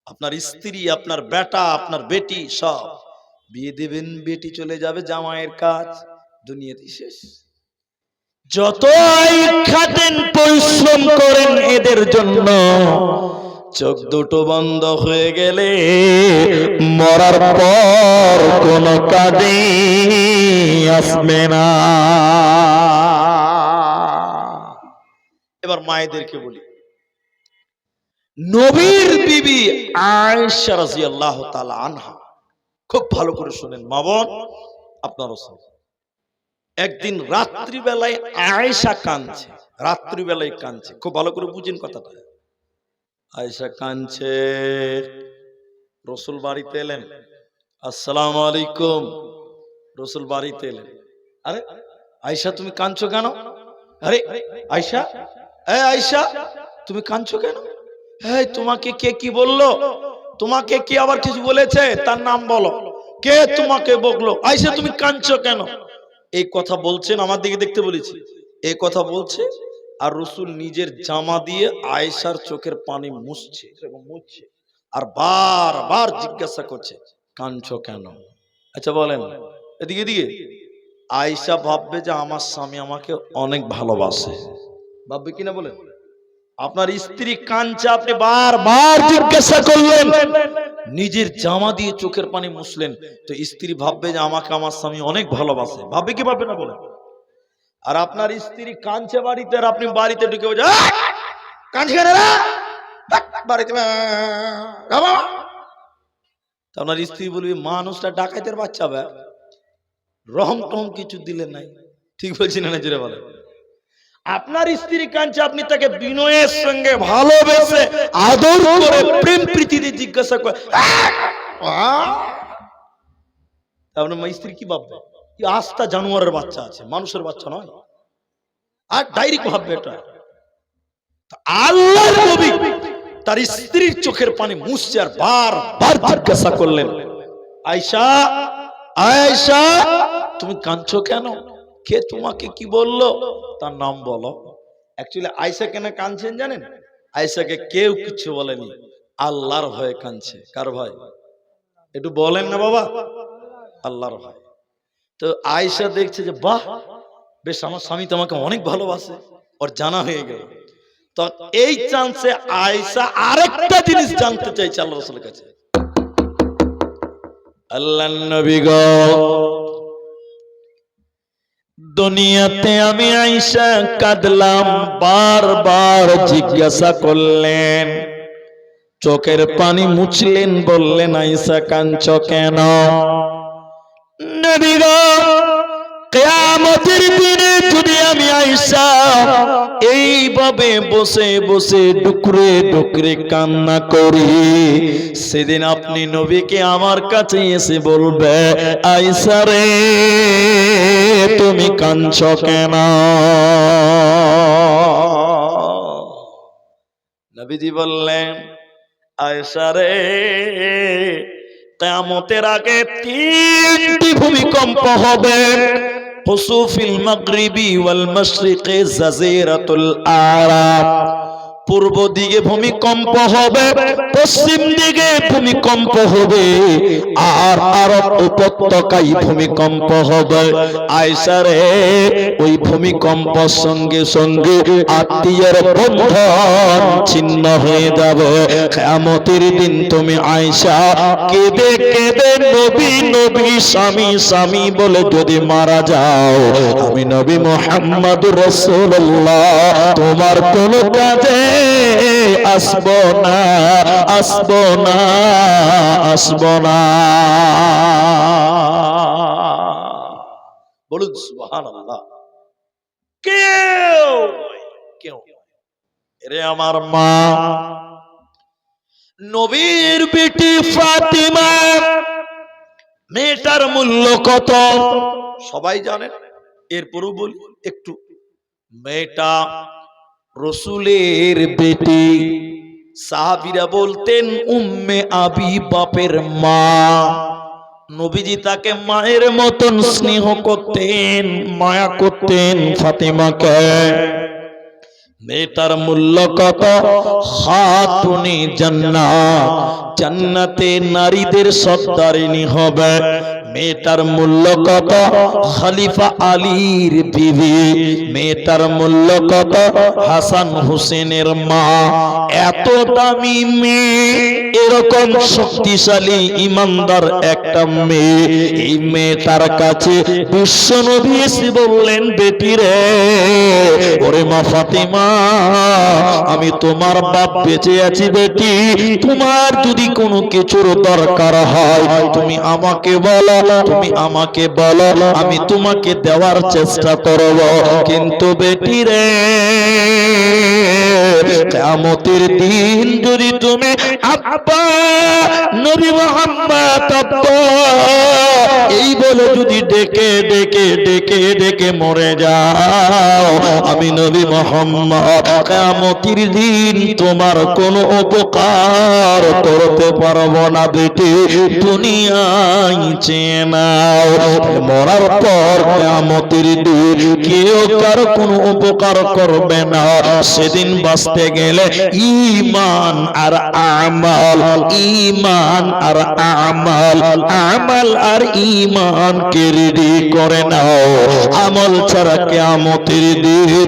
A: আপনার স্ত্রী, আপনার বেটা, আপনার বেটি সব বিয়ে দেবেন, বেটি চলে যাবে, জামাইয়ের কাজ, দুনিয়াতে শেষ। যতই খাটেন পরিশ্রম করেন এদের জন্য, চোখ দুটো বন্ধ হয়ে গেলে মরার পর কোন কাজে আসবে না। এবার মায়েদেরকে বলি, নবীর বিবি আয়েশা রাদিয়াল্লাহু তাআলা আনহা, খুব ভালো করে শুনেন মা বোন, আপনারও শুনুন। একদিন রাত্রিবেলায় আয়েশা কাঁদছে, রাত্রিবেলায় কাঁদছে, খুব ভালো করে বুঝেন কথাটা। আয়েশা কাঁদছে, রাসূল বাড়িতে এলেন, আসসালামু আলাইকুম। রাসূল বাড়িতে এলেন। আরে আয়েশা, তুমি কাঁদছো কেন? আরে আয়েশা, এই আয়েশা, তুমি কাঁদছো কেন? এই তোমাকে কে কি বললো? তোমাকে কে আবার কিছু বলেছে? তার নাম বলো। কে তোমাকে বকলো? আয়েশা, তুমি কাঁদছো কেন? এই কথা বলছেন, আমার দিকে দেখতে বলেছি, এই কথা বলছে, আর রাসূল নিজের জামা দিয়ে আয়েশার চোখের পানি মুছছে, এরকম মুছছে, আর বারবার জিজ্ঞাসা করছে, কাঁদছো কেন? আচ্ছা বলেন, এদিকে এদিকে। আয়েশা ভাববে যে আমার স্বামী আমাকে অনেক ভালোবাসে, ভাববে কিনা বলেন? আপনার স্ত্রী কাঁদছে, আপনি বারবার জিজ্ঞাসা করলেন, নিজের জামা দিয়ে চোখের পানি মুছলেন, তো স্ত্রী ভাববে যে আমাকে আমার স্বামী অনেক ভালোবাসে, ভাববে কি ভাববে না বলেন? আর আপনার স্ত্রী কাঁদছে বাড়িতে, আর আপনি বাড়িতে ঢুকে বলছেন, কাঁদছে কেন রে? বাড়িতে আপনার স্ত্রী বলবি মানুষটা ডাকাইতের বাচ্চা বে, রহম টহম কিছু দিলেন নাই। ঠিক বলছি না জোরে বলে? আপনার স্ত্রী কাঁদছে, আপনি তাকে বিনয়ের সঙ্গে ভালোবেসে আদর করে প্রেম প্রীতিতে জিজ্ঞাসা করে আপনার স্ত্রী কি ভাববে? কি আস্তা জানোয়ারের বাচ্চা আছে, মানুষের বাচ্চা নয়। আর ডাইরেক্ট ভাববে এটা। আল্লাহর নবী তার স্ত্রীর চোখের পানি মুছছে আর বারবার জিজ্ঞাসা করলেন, আয়েশা আয়েশা তুমি কাঁদছো কেন? কে তোমাকে কি বললো? তার নাম বলো। অ্যাকচুয়ালি আয়েশা কেন কাঁদছেন জানেন? আয়েশাকে কেউ কিছু বলেনি, আল্লাহর ভয়ে কাঁদছে। কার ভয়? একটু বলেন না বাবা। আল্লাহর ভয়। তো আয়েশা দেখছে যে বাহ, বেশ আমার স্বামী তোমাকে অনেক ভালোবাসে, ওর জানা হয়ে গেল। তো এই চান্সে আয়েশা আরেকটা জিনিস জানতে চাইছে আল্লাহ রাসূলের কাছে। আল্লাহর নবী গো, দুনিয়াতে আমি আয়েশা কাঁদলাম, বারবার জিজ্ঞাসা করলেন, চোখের পানি মুছলেন, বললেন আয়েশা কাঁদছো কেন? নবী গো, কিয়ামতের দিনে যদি আমি আয়েশা এইভাবে বসে বসে ডুকরে ডুকরে কান্না করি, সেদিন আপনি নবীকে আমার কাছে এসে বলবে, আয়েশা রে তুমি কাঁদছো কেন? নবীজি বললেন, আয়েশা রে কিয়ামতের আগে তিনটি ভূমিকম্প হবে। খুসুফিল মাগরিবি ওয়াল মাশরিকি জাজিরাতুল আরাব। পূর্ব দিকে ভূমিকম্প হবে, পশ্চিম দিকে ভূমিকম্প হবে, আর আরব উপত্যকায় ভূমিকম্প হবে। আয়েশা রে ওই ভূমিকম্প সঙ্গে সঙ্গে আত্মীয়ের বন্ধন ছিন্ন হয়ে যাবে। কিয়ামতের দিন তুমি আয়েশা কেঁদে কেঁদে নবী নবী স্বামী স্বামী বলে যদি মারা যাও, আমি নবী মুহাম্মদুর রাসূলুল্লাহ তোমার কোন কাজে আসব না, আসব না, আসব না। বলুন সুবহানাল্লাহ। কেউ কেউ এরে আমার মা, নবীর বেটি ফাতিমা, মেয়েটার মূল্য কত সবাই জানেন, এরপরও বলি একটু। মেয়েটা রসুলের বেটি। সাহাবীরা বলতেন উম্মে আবি, বাপের মা। নবীজি তাকে মায়ের মতন স্নেহ করতেন, মায়া করতেন ফাতিমাকে। মেয়েটার মূল্য কত? খাতুনে জান্নাত, জান্নাতে নারীদের সর্দারিনী হবে। মেয়েটার মূল্য কত? খলিফা আলীর বিবি। মেয়েটার মূল্য কত? হাসান হুসেনের মা। এত দামি মেয়ে, এরকম শক্তিশালী ইমানদার একটা মেয়ে, এই মেয়েটার কাছে বিশ্বনবী এসে বললেন, বেটি রে, ওরে মা ফাতিমা, আমি তোমার বাপ বেঁচে আছি বেটি, তোমার যদি কোনো কিছুর দরকার হয় তুমি আমাকে বলো, তুমি আমাকে বলো, আমি তোমাকে দেওয়ার চেষ্টা করব। কিন্তু বেটি রে, কিয়ামতের দিন যদি তুমি আব্বা নবী মুহাম্মদ আব্বা এই বলে যদি ডেকে ডেকে ডেকে ডেকে মরে যাও, আমি নবী মুহাম্মদ কিয়ামতের দিন তোমার কোনো উপকার করতে পারবো না। বেটি দুনিয়ায় চেয়ে নাও, মরার পর কিয়ামতের দিন কেউ কার কোনো উপকার করবে না। সেদিন বাঁচতে গেলে ঈমান আর আমাল, ঈমান আর আমাল, আমাল আর ঈমান কে রেডি করে নাও। আমল ছাড়া কিয়ামতের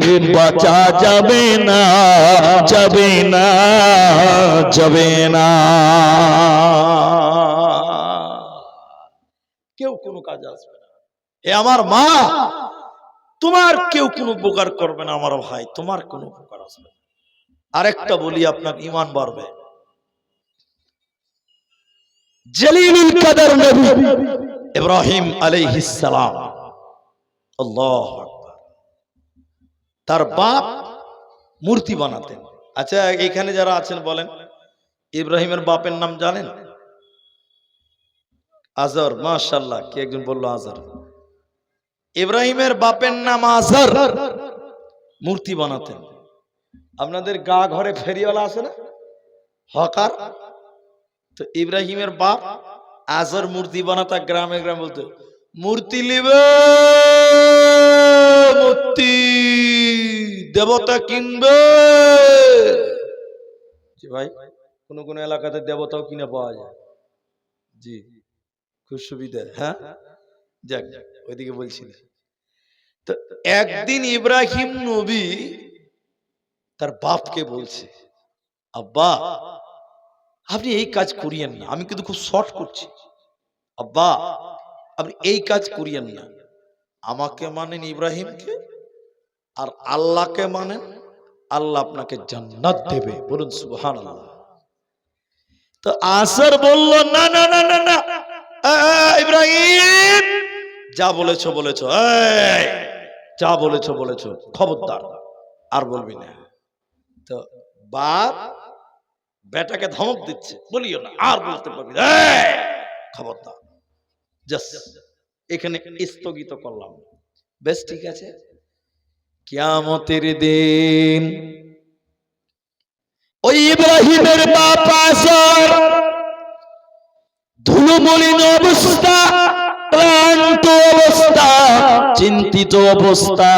A: দিন বাঁচা যাবে না, যাবে না, যাবে না। কেউ কোনো কাজ আসবে না। এ আমার মা, তোমার কেউ কোনো উপকার করবে না। আমার ভাই, তোমার কোনো উপকার আসবে না। আরেকটা বলি, আপনার ঈমান বাড়বে। জলিলুল কদর নবী ইব্রাহিম আলাইহিস সালাম। আল্লাহু আকবার। তার বাপ মূর্তি বানাতেন। আচ্ছা, এখানে যারা আছেন বলেন, ইব্রাহিমের বাপের নাম জানেন? আজর। মাশাআল্লাহ, কে একজন বলল আজর। ইব্রাহিমের বাপের নাম আজর। মূর্তি বানাতেন। আপনাদের গা ঘরে ফেরিওয়ালা আছে না, হকার? তো ইব্রাহিমের বাপ আজর মূর্তি বানাতা, গ্রামে গ্রামে বলতো, মূর্তি লিবে, মূর্তি দেবতা কিনবে। জি ভাই, কোন কোন এলাকাতে দেবতাও কিনে পাওয়া যায়। জি, খুব সুবিধা। হ্যাঁ, যাক, ওইদিকে বলছিল। তো একদিন ইব্রাহিম নবী তার বাপকে বলছে, আব্বা আপনি এই কাজ করিয়েন না, আমি কিন্তু খুব শর্ট করছি। আব্বা আপনি এই কাজ করিয়েন না, আমাকে মানেন ইব্রাহিমকে, আর আল্লাহকে মানেন, আল্লাহ আপনাকে জান্নাত দেবে। বলুন সুবহানাল্লাহ। তো আসর বলল, না না না না না, ইব্রাহিম যা বলেছো বলেছো, যা বলেছো বলেছো, খবরদার আর বলবি না। তো বাপ বেটাকে ধমক দিচ্ছে, বলিও না, আর বলতে পারবি না, খবরদার। জাস্ট এখানে স্থগিত করলাম। বেশ, ঠিক আছে। কিয়ামতের দিন ওই ইব্রাহিমের বাপ আসর ধুলোমলিন অবস্থা, ক্লান্ত অবস্থা, চিন্তিত অবস্থা,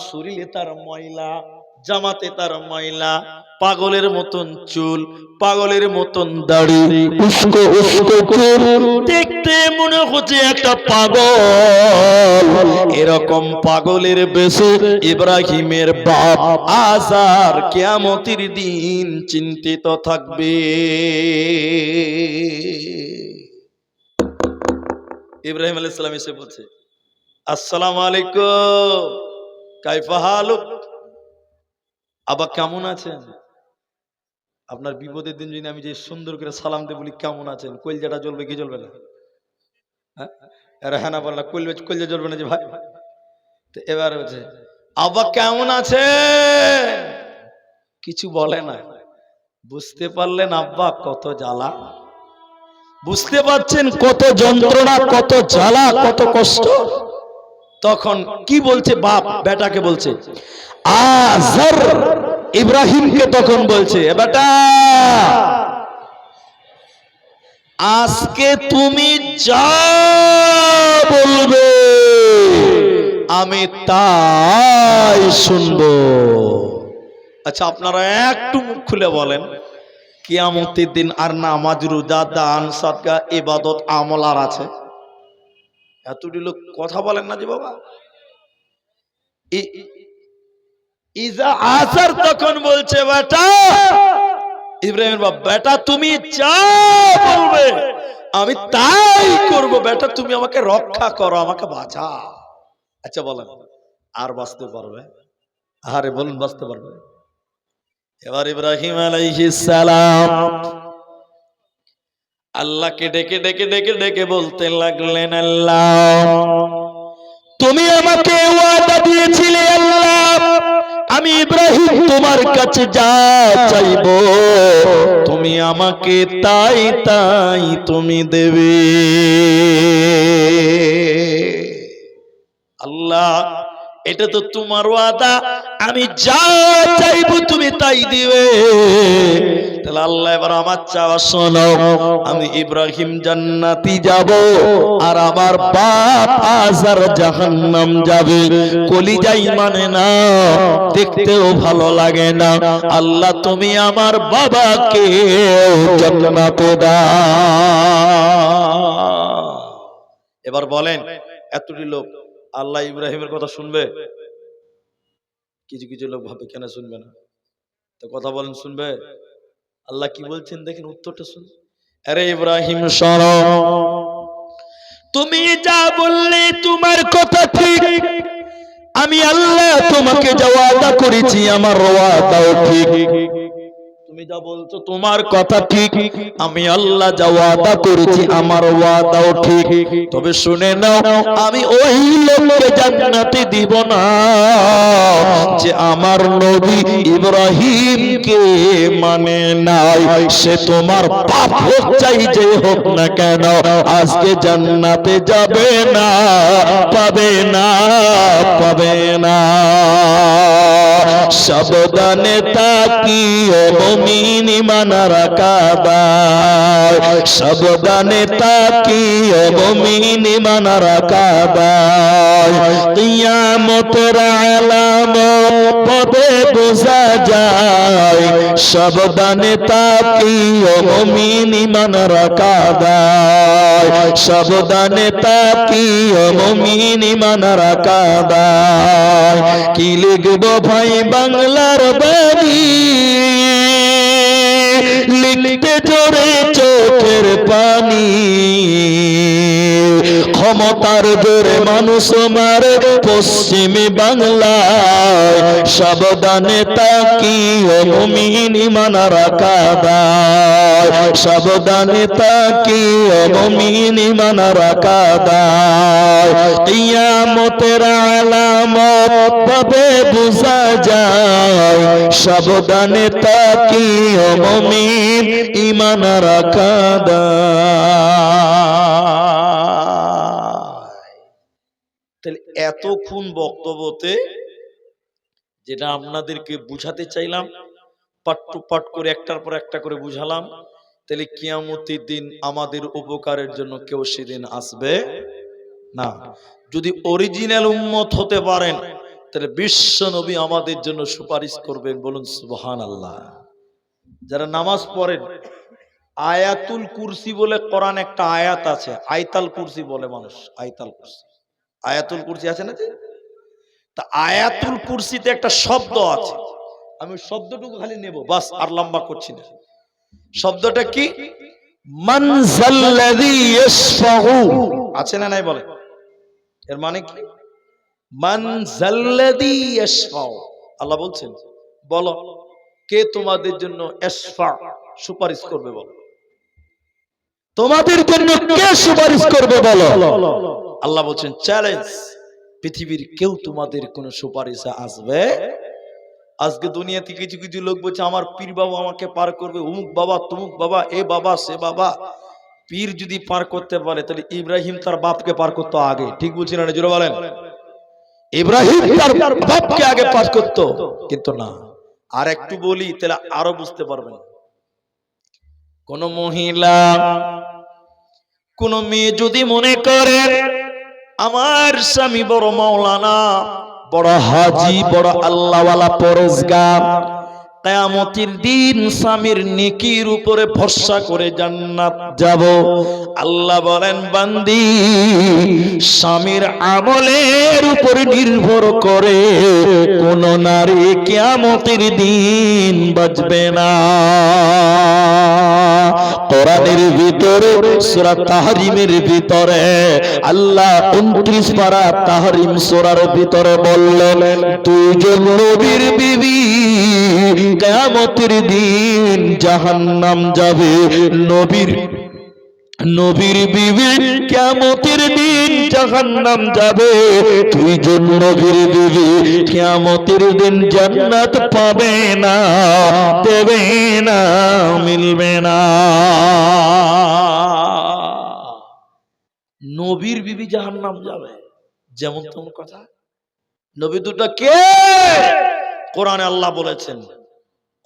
A: শরীরে তার ময়লা, জামাতে তার ময়লা, পাগলের মতন চুল, পাগলের মতন দাড়ি, উস্কো উস্কো চুল, দেখতে মনে হচ্ছে একটা পাগল। এরকম পাগলের বেশে ইব্রাহিমের বাপ আজার কিয়ামতের দিন চিন্তিত থাকবে। ইব্রাহিম আলাইহিস সালাম এসে বলছে, আসসালামু আলাইকুম, কাইফা হালুক, আবা কেমন আছেন? আপনার বিপদের দিন যদি আমি যে সুন্দর করে সালাম দিয়ে বলি কেমন আছেন, কলজাটা জ্বলবে কি জ্বলবে না? হ্যাঁ না বললা, কলজা জ্বলবে না যে ভাই? তো এবার হচ্ছে, আবা কেমন আছেন? কিছু বলে না। বুঝতে পারলেন আব্বা কত জ্বালা? বুঝতে পারছেন কত যন্ত্রণা, কত জ্বালা, কত কষ্ট? তখন কি বলছে বাপ বেটাকে বলছে, আজর ইব্রাহিমকে তখন বলছে, বেটা আজকে তুমি যা বলবে আমি তাই শুনবো। আচ্ছা, আপনারা একটু মুখ খুলে বলেন, কিয়ামতের দিন আর নামাজ, রোজা, দান, সদকা, ইবাদত, আমল আর আছে? এতটি লোক কথা বলেন না যে বাবা। ইজা আসর তখন বলছে, বেটা ইব্রাহিমের বাপ, বেটা তুমি যা বলবে আমি তাই করব। বেটা তুমি আমাকে রক্ষা করো, আমাকে বাঁচাও। আচ্ছা বলেন, আর বাঁচতে পারবে? আরে বলুন, বাঁচতে পারবে? এবার ইব্রাহিম আলাইহিস সালাম আল্লাহকে ডেকে ডেকে ডেকে ডেকে বলতে লাগলেন, আল্লাহ তুমি আমাকে ওয়াদা দিয়েছিলে, আল্লাহ আমি ইব্রাহিম তোমার কাছে যা চাইবো তুমি আমাকে তাই তাই তুমি দেবে। আল্লাহ এটা তো তোমার ওয়াদা, আমি যা চাইবো তুমি তাই দিবে। তাহলে আল্লাহ এবার আমার চাওয়া শোনো, আমি ইব্রাহিম জান্নাতি যাব আর আমার বাপ আজার জাহান্নাম যাবে। কলিজাই মানে না, দেখতেও ভালো লাগে না। আল্লাহ তুমি আমার বাবাকে জান্নাতে দাও। এবার বলেন, এতটি লোক আল্লাহ ইব্রাহিমের কথা শুনবে? কিছু কিছু লোক ভাবে কেন শুনবে না? তো কথা বলেন, শুনবে? আল্লাহ কি বলছেন দেখেন, উত্তরটা শুন। আরে ইব্রাহিম শোনো, তুমি যা বললে তোমার কথা ঠিক, আমি আল্লাহ তোমাকে যা ওয়াদা করেছি আমার ওয়াদাও ঠিক। তুমি তুমি যা বলছো তোমার কথা ঠিক, আমি আল্লাহ যা ওয়াদা করেছি আমার ওয়াদাও ঠিক। তবে শুনে নাও, আমি ওই লোককে জান্নাতে দিব না যে আমার নবী ইব্রাহিমকে মানে নাই। সে তোমার বাপ হোক চাই যে হোক না কেন, আজকে জান্নাতে যাবে না, পাবে না, পাবে না। সাবধানে তাকিও মুমিন ইমানার কাদায়, সাবধানে তাকিও মুমিন ইমানার কাদায়। কিয়ামতের আলামত পদে বোঝা যায়, সাবধানে তাকিও মুমিন ইমানার কাদায়, সাবধানে তাকিও মুমিন ইমানার কাদায়। কি লিখব ভাই বাংলার বাড়ি, লিখতে জোরে চোখের পানি। ক্ষমতার জোরে মানুষ মারে পশ্চিমী বাংলায়, সাবধানে তাকিও মুমিন ইমানার কাদায়, সাবধানে তাকিও মুমিন ইমানার কাদায়। কিয়ামতের আলামত পাবে বোঝা যায়, সাবধানে তাকিও মুমিন ইমানার কাদায়। তাহলে এতক্ষণ বক্তব্যতে যেটা আপনাদেরকে বুঝাতে চাইলাম, পাট টু পাট করে একটার পর একটা করে বুঝালাম। তাহলে কিয়ামতের দিন আমাদের উপকারের জন্য কেউ সেদিন আসবে না। যদি অরিজিনাল উম্মত হতে পারেন তাহলে বিশ্ব নবী আমাদের জন্য সুপারিশ করবেন, বলুন সুবহানাল্লাহ। যারা নামাজ পড়েন, আয়াতুল কুরসি বলে কোরআন একটা আয়াত আছে, আয়াতুল কুরসি বলে মানুষ, আয়াতুল কুরসি, আয়াতুল কুরসি আছে না? তা আয়াতুল কুরসিতে একটা শব্দ আছে, আমি শব্দটুকু খালি নেব বাস, আর লম্বা করছি না। শব্দটা কি? মান যাল্লাযী ইয়াশফাউ, আছে না নাই বলে? এর মানে কি? মান যাল্লাযী ইয়াশফাউ, আল্লাহ বলছেন বলো কে তোমাদের জন্য ইশফা সুপারিশ করবে, বলো তোমাদের জন্য কে সুপারিশ করবে বলো। আল্লাহ বলছেন চ্যালেঞ্জ, পৃথিবীর কেউ তোমাদের কোনো সুপারিশে আসবে। আজকে দুনিয়াতে কিছু কিছু লোক বলছে আমার পীর বাবা আমাকে পার করবে, অমুক বাবা তমুক বাবা, এ বাবা সে বাবা। পীর যদি পার করতে পারে তাহলে ইব্রাহিম তার বাপকে পার করতো আগে, ঠিক বলছি না? জোরে বলেন। ইব্রাহিম তার বাপকে আগে পার করতো, কিন্তু না। আর একটু বলি তাহলে আরো বুঝতে পারবেন। কোন মহিলা, কোন মেয়ে যদি মনে করে আমার স্বামী বড় মাওলানা, বড় হাজি, বড় আল্লাহওয়ালা পরেজগার, কিয়ামতের দিন স্বামীর নেকির উপরে ভরসা করে জান্নাত যাব, আল্লাহ বলেন বান্দি স্বামীর আমলের উপরে নির্ভর করে কোন নারী কিয়ামতের দিন বাঁচবে না। কোরআনের ভিতরে সূরা তাহরিমের ভিতরে আল্লাহ 29 পারা তাহরিম সূরার ভিতরে বললেন দুইজন নবীর বিবি কিয়ামতের দিন জাহান্নাম যাবে। নবীর বিবি কিয়ামতের দিন জাহান্নাম যাবে, দুইজন নবীর বিবি কিয়ামতের দিন জান্নাত পাবে না, দেবে না, মিলবে না। নবীর বিবি জাহান্নাম যাবে, যেমন তেমন কথা। নবী দুটো কে? কোরআনে আল্লাহ বলেছেন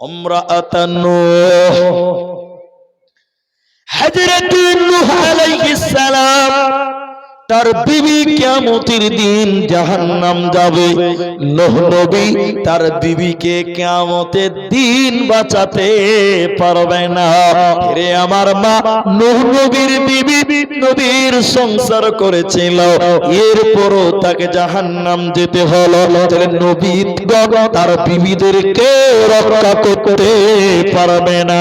A: ইমরাআতুন নূহ, হযরত নূহ আলাইহিস সালাম তার বিবি কিয়ামতের দিন জাহান্নাম যাবে। নূহ নবী তার বিবিকে কিয়ামতের দিন বাঁচাতে পারবে না। রে আমার মা, নূহ নবীর বিবি নবীর সংসার করেছিল, এরপরও তাকে জাহান্নাম যেতে হলো। তাহলে নবীগণ তার বিবিদেরকে রক্ষা করতে পারবে না।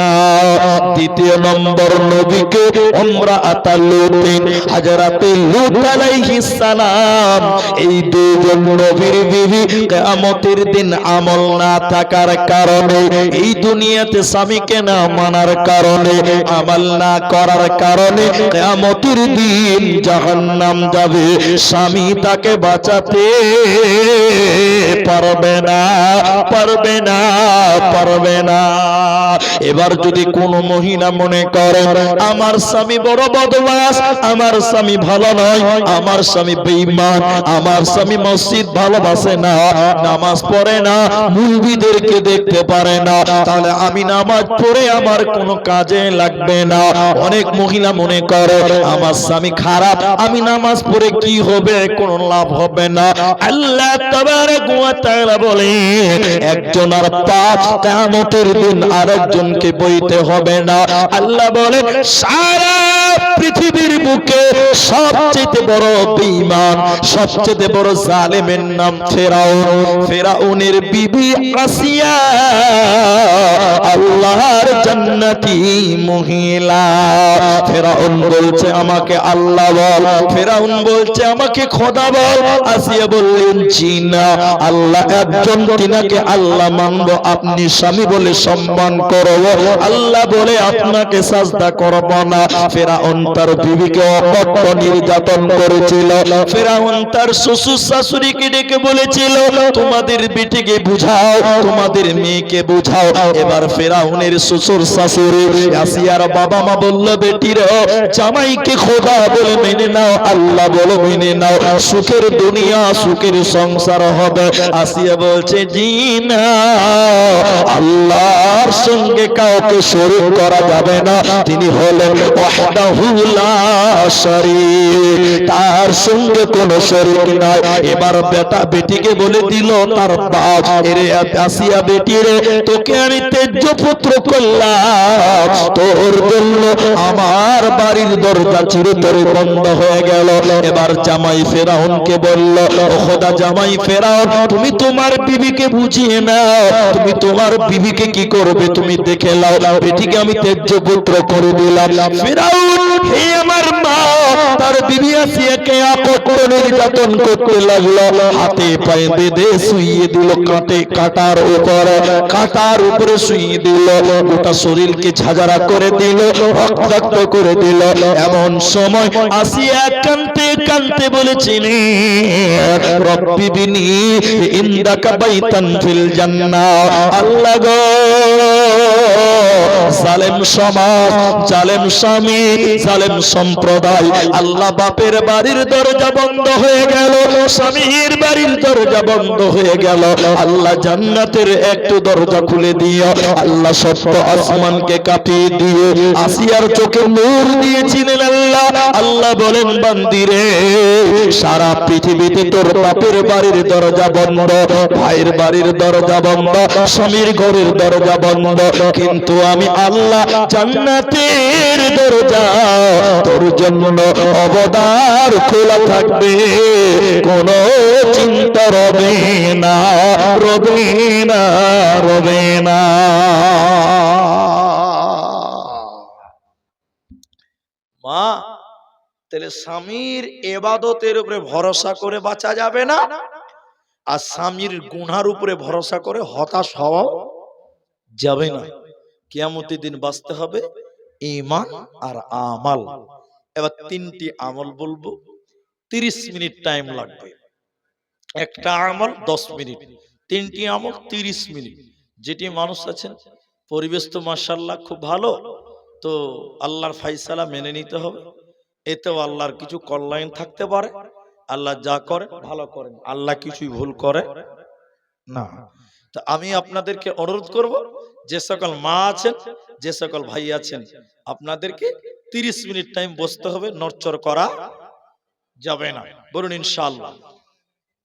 A: দ্বিতীয় নম্বর নবীকে ইমরাআতুল লূত, হযরত লূত আলাইহিস সালাম এই দুজন নবীর বিবি কিয়ামতের দিন আমল না থাকার কারণে, এই দুনিয়াতে স্বামীকে না মানার কারণে, আমল না করার কারণে কিয়ামতের দিন জাহান্নাম যাবে। স্বামী তাকে বাঁচাতে পারবে না, পারবে না, পারবে না। এবার যদি কোন মহিলা মনে করে আমার স্বামী বড় বদমাশ, আমার স্বামী ভালো নয়, আমার স্বামী বেঈমান, আমার স্বামী মসজিদ ভালোবাসে না, নামাজ পড়ে না, মুলবিদেরকে দেখতে পারে না, তাহলে আমি নামাজ পড়ে আমার কোনো কাজে লাগবে না। অনেক মহিলা মনে করে আমার স্বামী খারাপ, আমি নামাজ পড়ে কি হবে, কোনো লাভ হবে না। আল্লাহ তাবারাক ওয়া তাআলা বলে একজন আর পাপ কিয়ামতের দিন আরেকজনকে বইতে হবে না। আল্লাহ বলে সারা পৃথিবীর বুকে সবচেয়ে বড় বেঈমান, সবচেয়ে বড় জালেমের নাম ফেরাউন। ফেরাউনের বিবি আসিয়া আল্লাহর জান্নাতি মহিলা। ফেরাউন বলছে আমাকে আল্লাহ বল, ফেরাউন বলছে আমাকে খোদা বল। আসিয়া বললেন জি না, আল্লাহ একজন, তিনাকে আল্লাহ মানব, আপনি স্বামী বলে সম্মান করব, আল্লাহ বলে আপনাকে সাজদা করব না। ফেরাউন তার বিবিকে অকথ্য নির্যাতন করেছিল। ফেরাউন তার শ্বশুর শাশুড়িকে ডেকে বলেছিল তোমাদের বেটিকে বুঝাও, তোমাদের মেয়েকে বুঝাও। এবার ফেরাউনের শ্বশুর শাশুড়ি আসিয়ার বাবা মা বলল বেটির জামাইকে খোদা বলে মেনে নাও, আল্লাহ বলে মেনে নাও, সুখের দুনিয়া সুখের সংসার হবে। আসিয়া বলছে জি না, আল্লাহর সঙ্গে কাউকে শরীক করা যাবে না, তিনি হলেন ওয়াহদাহু লা শারীক, তার সঙ্গে কোনো শরীক নাই। এবার বেটা বেটিকে বলে দিল তার বাপ, এরে আসিয়া বেটি রে, তোকে আমি তেজ্য পুত্র করলাম, তোর জন্য আমার বাড়ির দরজা চিরতরে বন্ধ হয়ে গেল। এবার জামাই ফেরাউনকে বলল ও খোদা জামাই ফেরাউন, তুমি তোমার বিবিকে বুঝিয়ে নাও, তুমি তোমার বিবিকে কি করবে তুমি দেখে নাও, বেটিকে আমি তেজ্য পুত্র করে দিলাম। ফেরাউন হে আমার মা, তার বিবি আসিয়াকে অকথ্য নির্যাতন করতে লাগলো, হাতে পায়ে বেঁধে শুইয়ে দিল, কাটার উপরে শুইয়ে দিল, গোটা শরীরকে ঝাঁঝরা করে দিল, রক্তাক্ত করে দিল। এমন সময় আসিয়া কাঁদতে কাঁদতে বলেছিলেন রব্বি বিনি ইনদাকা বাইতান ফিল জান্নাহ, আল্লাহ গো জালেম সমাজ, জালেম স্বামী, জালেম সম্প্রদায়, আল্লাহ বাপের বাড়ির দরজা বন্ধ হয়ে গেল, স্বামীর বাড়ির দরজা বন্ধ হয়ে গেল, আল্লাহ জান্নাতের একটু দরজা খুলে দিও। আল্লাহ সপ্ত আসমানকে কাঁপিয়ে দিয়ে আসিয়ার চোখে নূর দিয়েছিলেন আল্লাহ। আল্লাহ বলেন বান্দিরে, সারা পৃথিবীতে তোর বাপের বাড়ির দরজা বন্ধ, ভাইয়ের বাড়ির দরজা বন্ধ, স্বামীর ঘরের দরজা বন্ধ, কিন্তু আমি আল্লাহ জান্নাতের দরজা তোর জন্য অবদার খোলা থাকবে, কোনো চিন্তা রবে না, রবে না, রবে না। মা, তাহলে স্বামীর ইবাদতের উপরে ভরসা করে বাঁচা যাবে না, আর স্বামীর গুনার উপরে ভরসা করে হতাশ হওয়া যাবে না। কিয়ামতের দিন বাঁচতে হবে ঈমান আর আমাল। এবার তিনটি আমল বলবো, 30 মিনিট টাইম লাগবে। একটা আমল 10 মিনিট, তিনটি আমল 30 মিনিট। যেটি মানুষ আছেন, পরিবেশ তো মাশাআল্লাহ খুব ভালো, তো আল্লাহর ফায়সালা মেনে নিতে হবে। এতেও আল্লাহর কিছু কল্যাণ থাকতে পারে। আল্লাহ যা করে ভালো করেন, আল্লাহ কিছুই ভুল করে না। তো আমি আপনাদেরকে অনুরোধ করব, যে সকল মা আছেন, যে সকল ভাই আছেন, আপনাদেরকে 30 মিনিট টাইম বসতে হবে, নড়চড় করা যাবে না। বলুন ইনশাআল্লাহ।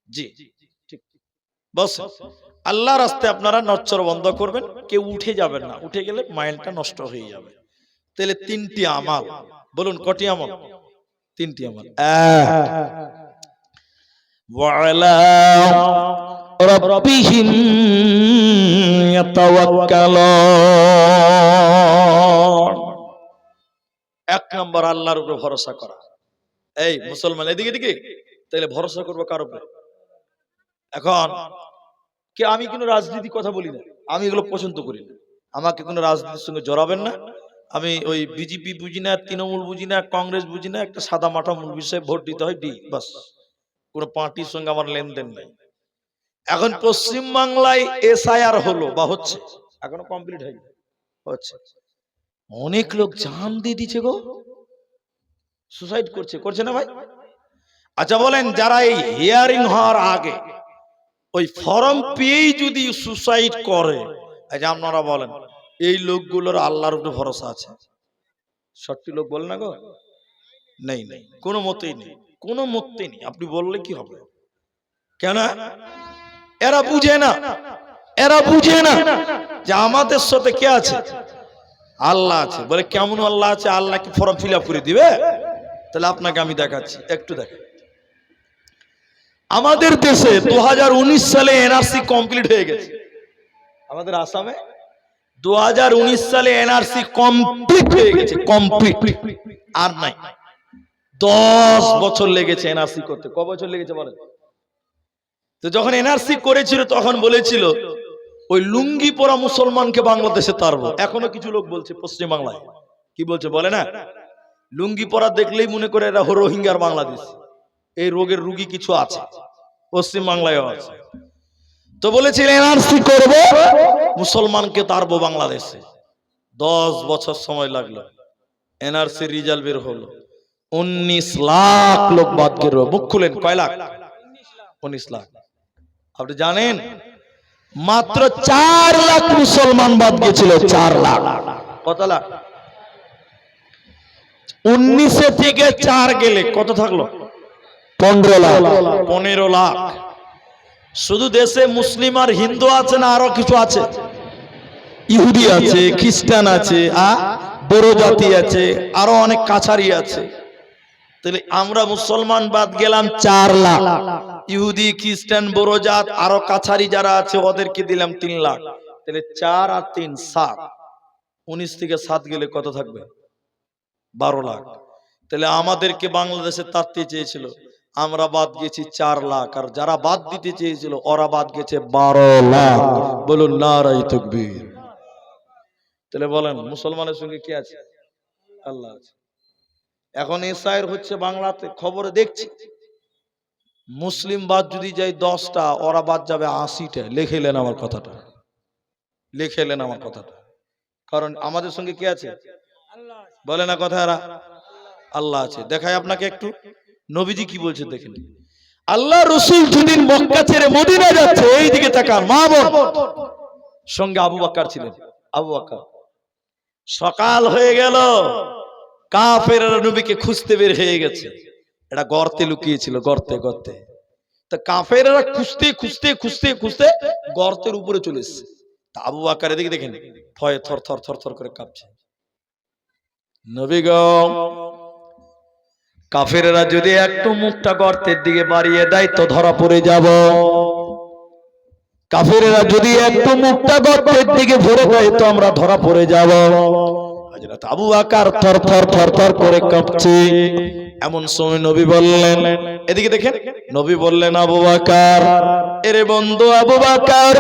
A: জি ঠিক, বসেন। আল্লাহর রাস্তায় আপনারা নড়চড় বন্ধ করবেন, কেউ উঠে যাবেন না, উঠে গেলে মাইন্ডটা নষ্ট হয়ে যাবে। তাহলে তিনটি আমল, বলুন কটি আমল? তিনটি আমল। ওয়ালা রাব্বিহিম ইয়াতাওয়াক্কালুন। এক নম্বর আল্লাহর উপর ভরসা করা। এই মুসলমান এদিকে এদিকে, তাহলে ভরসা করবো কার উপরে? এখন কে, আমি কোনো রাজনীতি কথা বলি না, আমি এগুলো পছন্দ করি না, আমাকে কোনো রাজনীতির সঙ্গে জড়াবেন না। আমি ওই বিজেপি বুঝি না, তৃণমূল বুঝি না, কংগ্রেস বুঝি না, একটা সাদা মাটা মূল বিষয়ে ভোট দিতে হয়, দি বাস। কোনো পার্টির সঙ্গে আমার লেনদেন নাই। এখন পশ্চিম বাংলায় এসআইআর হলো বা হচ্ছে, এখনো কমপ্লিট হয়নি, হচ্ছে। অনেক লোক জান দিয়ে দিচ্ছে গো, সুসাইড করছে, করছে না ভাই? আচ্ছা বলেন, যারা এই হিয়ারিং হওয়ার আগে ওই ফর্ম পেয়েই যদি সুসাইড করে, আচ্ছা আপনারা বলেন এই লোকগুলোর আল্লাহর উপরে ভরসা আছে? সত্যি লোক বলে না গো, নেই নেই, কোনো মতেই নেই, কোনো মতেই নেই। আপনি বললে কি হবে? কেন? এরা বুঝে না, এরা বুঝে না যে আমাদের সাথে কে আছে? আল্লাহ আছে। বলে কেমন আল্লাহ আছে? আল্লাহকে ফর্ম ফিল আপ করে দিবে? তাহলে আপনাকে আমি দেখাচ্ছি, একটু দেখেন। আমাদের দেশে 2019 সালে এনআরসি কমপ্লিট হয়ে গেছে। আমাদের আসামে 2019 সালে এনআরসি কমপ্লিট হয়ে গেছে, কমপ্লিট, আর নাই। 10 বছর লেগেছে এনআরসি করতে। ক বছর লেগেছে বলেন? তো যখন এনআরসি করেছিল তখন বলেছিল ওই লুঙ্গি পরা মুসলমানকে বাংলাদেশে তাড়বো। এখনো কিছু লোক বলছে পশ্চিম বাংলায়, কি বলছে বলে না, লুঙ্গি পরা দেখলেই মনে করে এরা রোহিঙ্গার বাংলাদেশ। এই রোগের রুগী কিছু আছে, পশ্চিম বাংলায় আছে। তো বলেছিল এনআরসি করব, মুসলমানকে তাড়বো বাংলাদেশে। 10 বছর সময় লাগলো, এনআরসি রেজাল্ট বের হলো, 19 লাখ লোক বাদ গেল। মুখ খুলেন, কয় লাখ? 19 লাখ। আপনি জানেন মাত্র 4 লাখ মুসলমান বাদ গিয়েছিল, 4 লাখ। কত লাখ? 19 থেকে 4 গেলে কত থাকলো? 15 লাখ। 15 লাখ। শুধু দেশে মুসলিম আর হিন্দু আছে না আরো কিছু আছে? ইহুদি আছে, খ্রিস্টান আছে, বড় জাতি আছে, আরো অনেক কাছারি আছে। তাহলে আমরা মুসলমান বাদ গেলাম 4 লাখ। ইহুদি, খ্রিস্টান, বড় জাত, আরো কাছারি যারা আছে ওদেরকে দিলাম 3 লাখ। তাহলে 4 আর 3 7। 19 থেকে 7 গেলে কত থাকবে? 12 লাখ। তাহলে আমাদেরকে বাংলাদেশে তাড়তে চেয়েছিল, আমরা বাদ গেছি 4 লাখ, আর যারা বাদ দিতে চেয়েছিল ওরা বাদ গেছে 12 লাখ। বলুন নারায়ে তাকবীর। তাহলে বলেন মুসলমানের সঙ্গে কি আছে? আল্লাহ আছে। এখন এসআইআর হচ্ছে বাংলাতে, খবরে দেখছি মুসলিম বাদ যদি যায় 10টা, ওরা বাদ যাবে 80টা। লিখে নেন আমার কথাটা, লিখে নেন আমার কথাটা। কারণ আমাদের সঙ্গে কে আছে? বলে না কথা, এরা আল্লাহ আছে। দেখায় আপনাকে একটু, নবীজি কি বলছে দেখেন। আল্লাহ রসুল যেদিন মক্কা ছেড়ে মদিনা যাচ্ছে, এই দিকে তাকান মা বোন, সঙ্গে আবু বকর ছিলেন। আবু বকর, সকাল হয়ে গেল, কাফেররা নবীকে খুঁজতে বের হয়ে গেছে। এটা গর্তে লুকিয়েছিল, গর্তে গর্তে। তা কাফেররা খুঁজতে খুঁজতে খুঁজতে খুঁজতে গর্তের উপরে চলে এসেছে। তা আবু বকর এদিকে দেখেন, ভয়ে থর থর থর থর করে কাঁপছে। নবী গো, কাফেররা যদি একটু মুখটা গর্তের দিকে বাড়িয়ে দেয় তো ধরা পড়ে যাব। কাফেররা যদি একটু মুখটা গর্তের দিকে ভরে দেয় তো আমরা ধরা পড়ে যাব। হযরত আবু বকর থর থর থর থর করে কাঁপছে। এমন সময় নবী বললেন, এদিকে দেখেন, নবী বললেন, আবু বকর, এরে বন্ধু আবু বকর,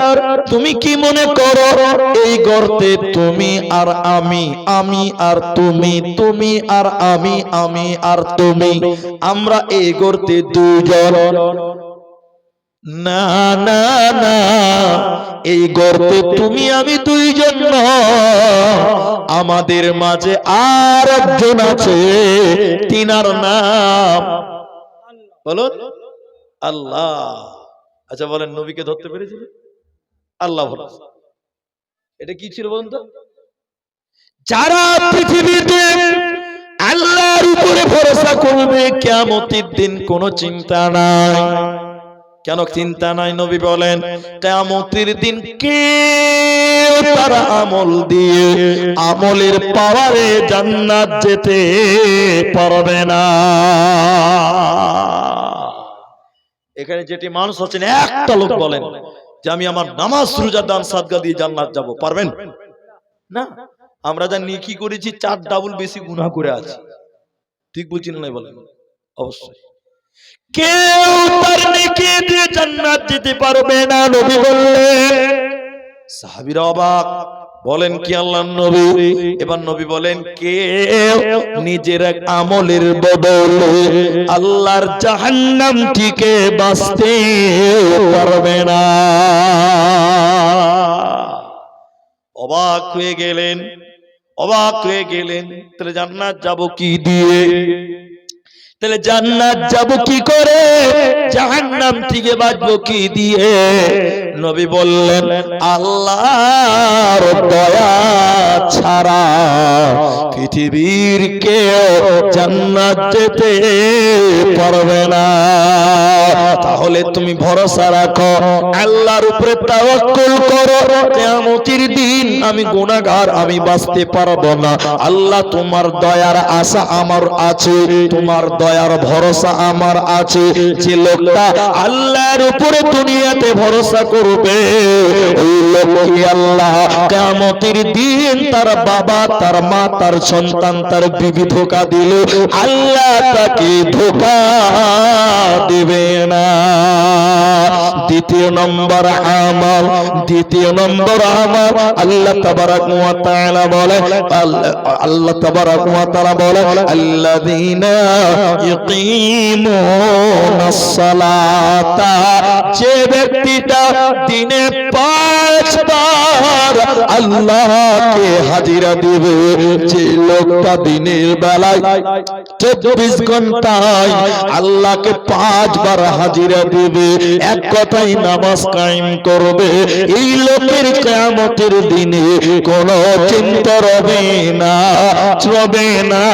A: তুমি কি মনে করো এই গর্তে তুমি আর আমি, আমি আর তুমি, তুমি আর আমি, আমি আর তুমি, আমরা এই গর্তে দুইজন? না না না, এই গর্তে তুমি আমি দুইজন নয়, আমাদের মাঝে আর একজন আছে, তিনার নাম বলুন আল্লাহ। আচ্ছা বলেন, নবীকে ধরতে পেরেছিল? আল্লাহ ভরসা। এটা কি ছিল বলুন তো? যারা পৃথিবীতে আল্লাহর উপরে ভরসা করবে, কিয়ামতের দিন কোনো চিন্তা নাই। কেন চিন্তা নাই? নবী বলেন, কিয়ামতের দিন কেউ তার আমল দিয়ে, আমলের পাওয়ারে জান্নাত যেতে পারবে না। এখানে যেটি মানুষ আছেন, একটা লোক বলেন যে আমি আমার নামাজ, রোজা, দান, সাদকা দিয়ে জান্নাত যাব, পারবেন না? আমরা যা নেকি করেছি 4 ডাবল বেশি গুনাহ করে আছি। ঠিক বলছি না বলেন? অবশ্যই কেউ তার নেকি দিয়ে জান্নাত যেতে পারবে না, নবী বললেন। সাহাবীরা অবাক, বলেন কি আল্লাহর নবী? এবার নবী বলেন, কেউ নিজের আমলের বদলে আল্লাহর জাহান্নাম থেকে বাঁচতে পারবে না। অবাক হয়ে গেলেন, অবাক হয়ে গেলেন। তাহলে জান্নাত যাব কি দিয়ে? তাহলে জান্নাত যাব কি করে? জাহান্নাম থেকে বাঁচবো কি দিয়ে? নবী বললেন, আল্লাহর দয়া ছাড়া পৃথিবীর কেউ জান্নাত যেতে পারবে না। তাহলে তুমি ভরসা রাখো, আল্লাহর উপরে তাওয়াক্কুল করো। কিয়ামতের দিন আমি গুনাহগার, আমি বাঁচতে পারবো না। আল্লাহ তোমার দয়ার আশা আমার আছে, তোমার দয়ার ভরসা আমার আছে। যে লোকটা আল্লাহর উপরে দুনিয়াতে ভরসা করবে, ওই লোককে আল্লাহ কিয়ামতের দিন তার বাবা, তার মা, তার সন্তান, তার বিবি ধোঁকা দিল, আল্লাহ তাকে ধোঁকা দেবে না। দ্বিতীয় নম্বর আমল, দ্বিতীয় নম্বর আমল আল্লাহ তাবারাক ওয়া তাআলা বলে, আল্লাহ তাবারাক ওয়া তাআলা বলে, আল্লাযীনা ইকিমুনাস সালাতা, যে ব্যক্তিটা দিনে 5 বার আল্লাহকে হাজিরা দিবে, যে লোকটা দিনের বেলায় 24 ঘন্টায় আল্লাহকে 5 বার হাজিরা দিবে, এক কথাই নামাজ কায়েম করবে, এই লোকের কিয়ামতের দিনে কোনো চিন্তা রবে না, রবে না,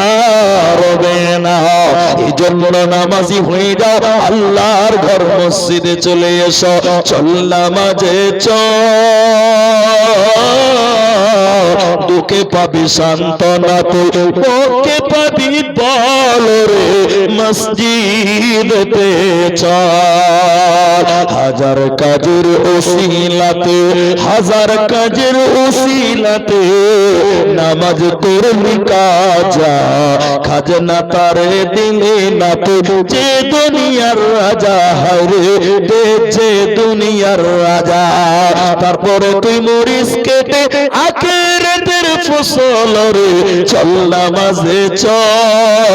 A: রবে না। এই জন্য নামাজি হয়ে যাও, আল্লাহর ঘর মসজিদে চলে এসো, চল নামাজে দুঃখে পাবি সান্ত্বনা, তোকে পাবি বল রে মসজিদে চল। হাজার কাজের ওসিলাতে, হাজার কাজের ওসিলাতে নামাজ করবি কাজা, খাজনা তারে দিলে না তো, যে দুনিয়ার রাজা হরে, যে দুনিয়ার রাজা। তারপরে তুই মরিস কেটে আখিরাতের ফসল রে, চল নামাজে চল,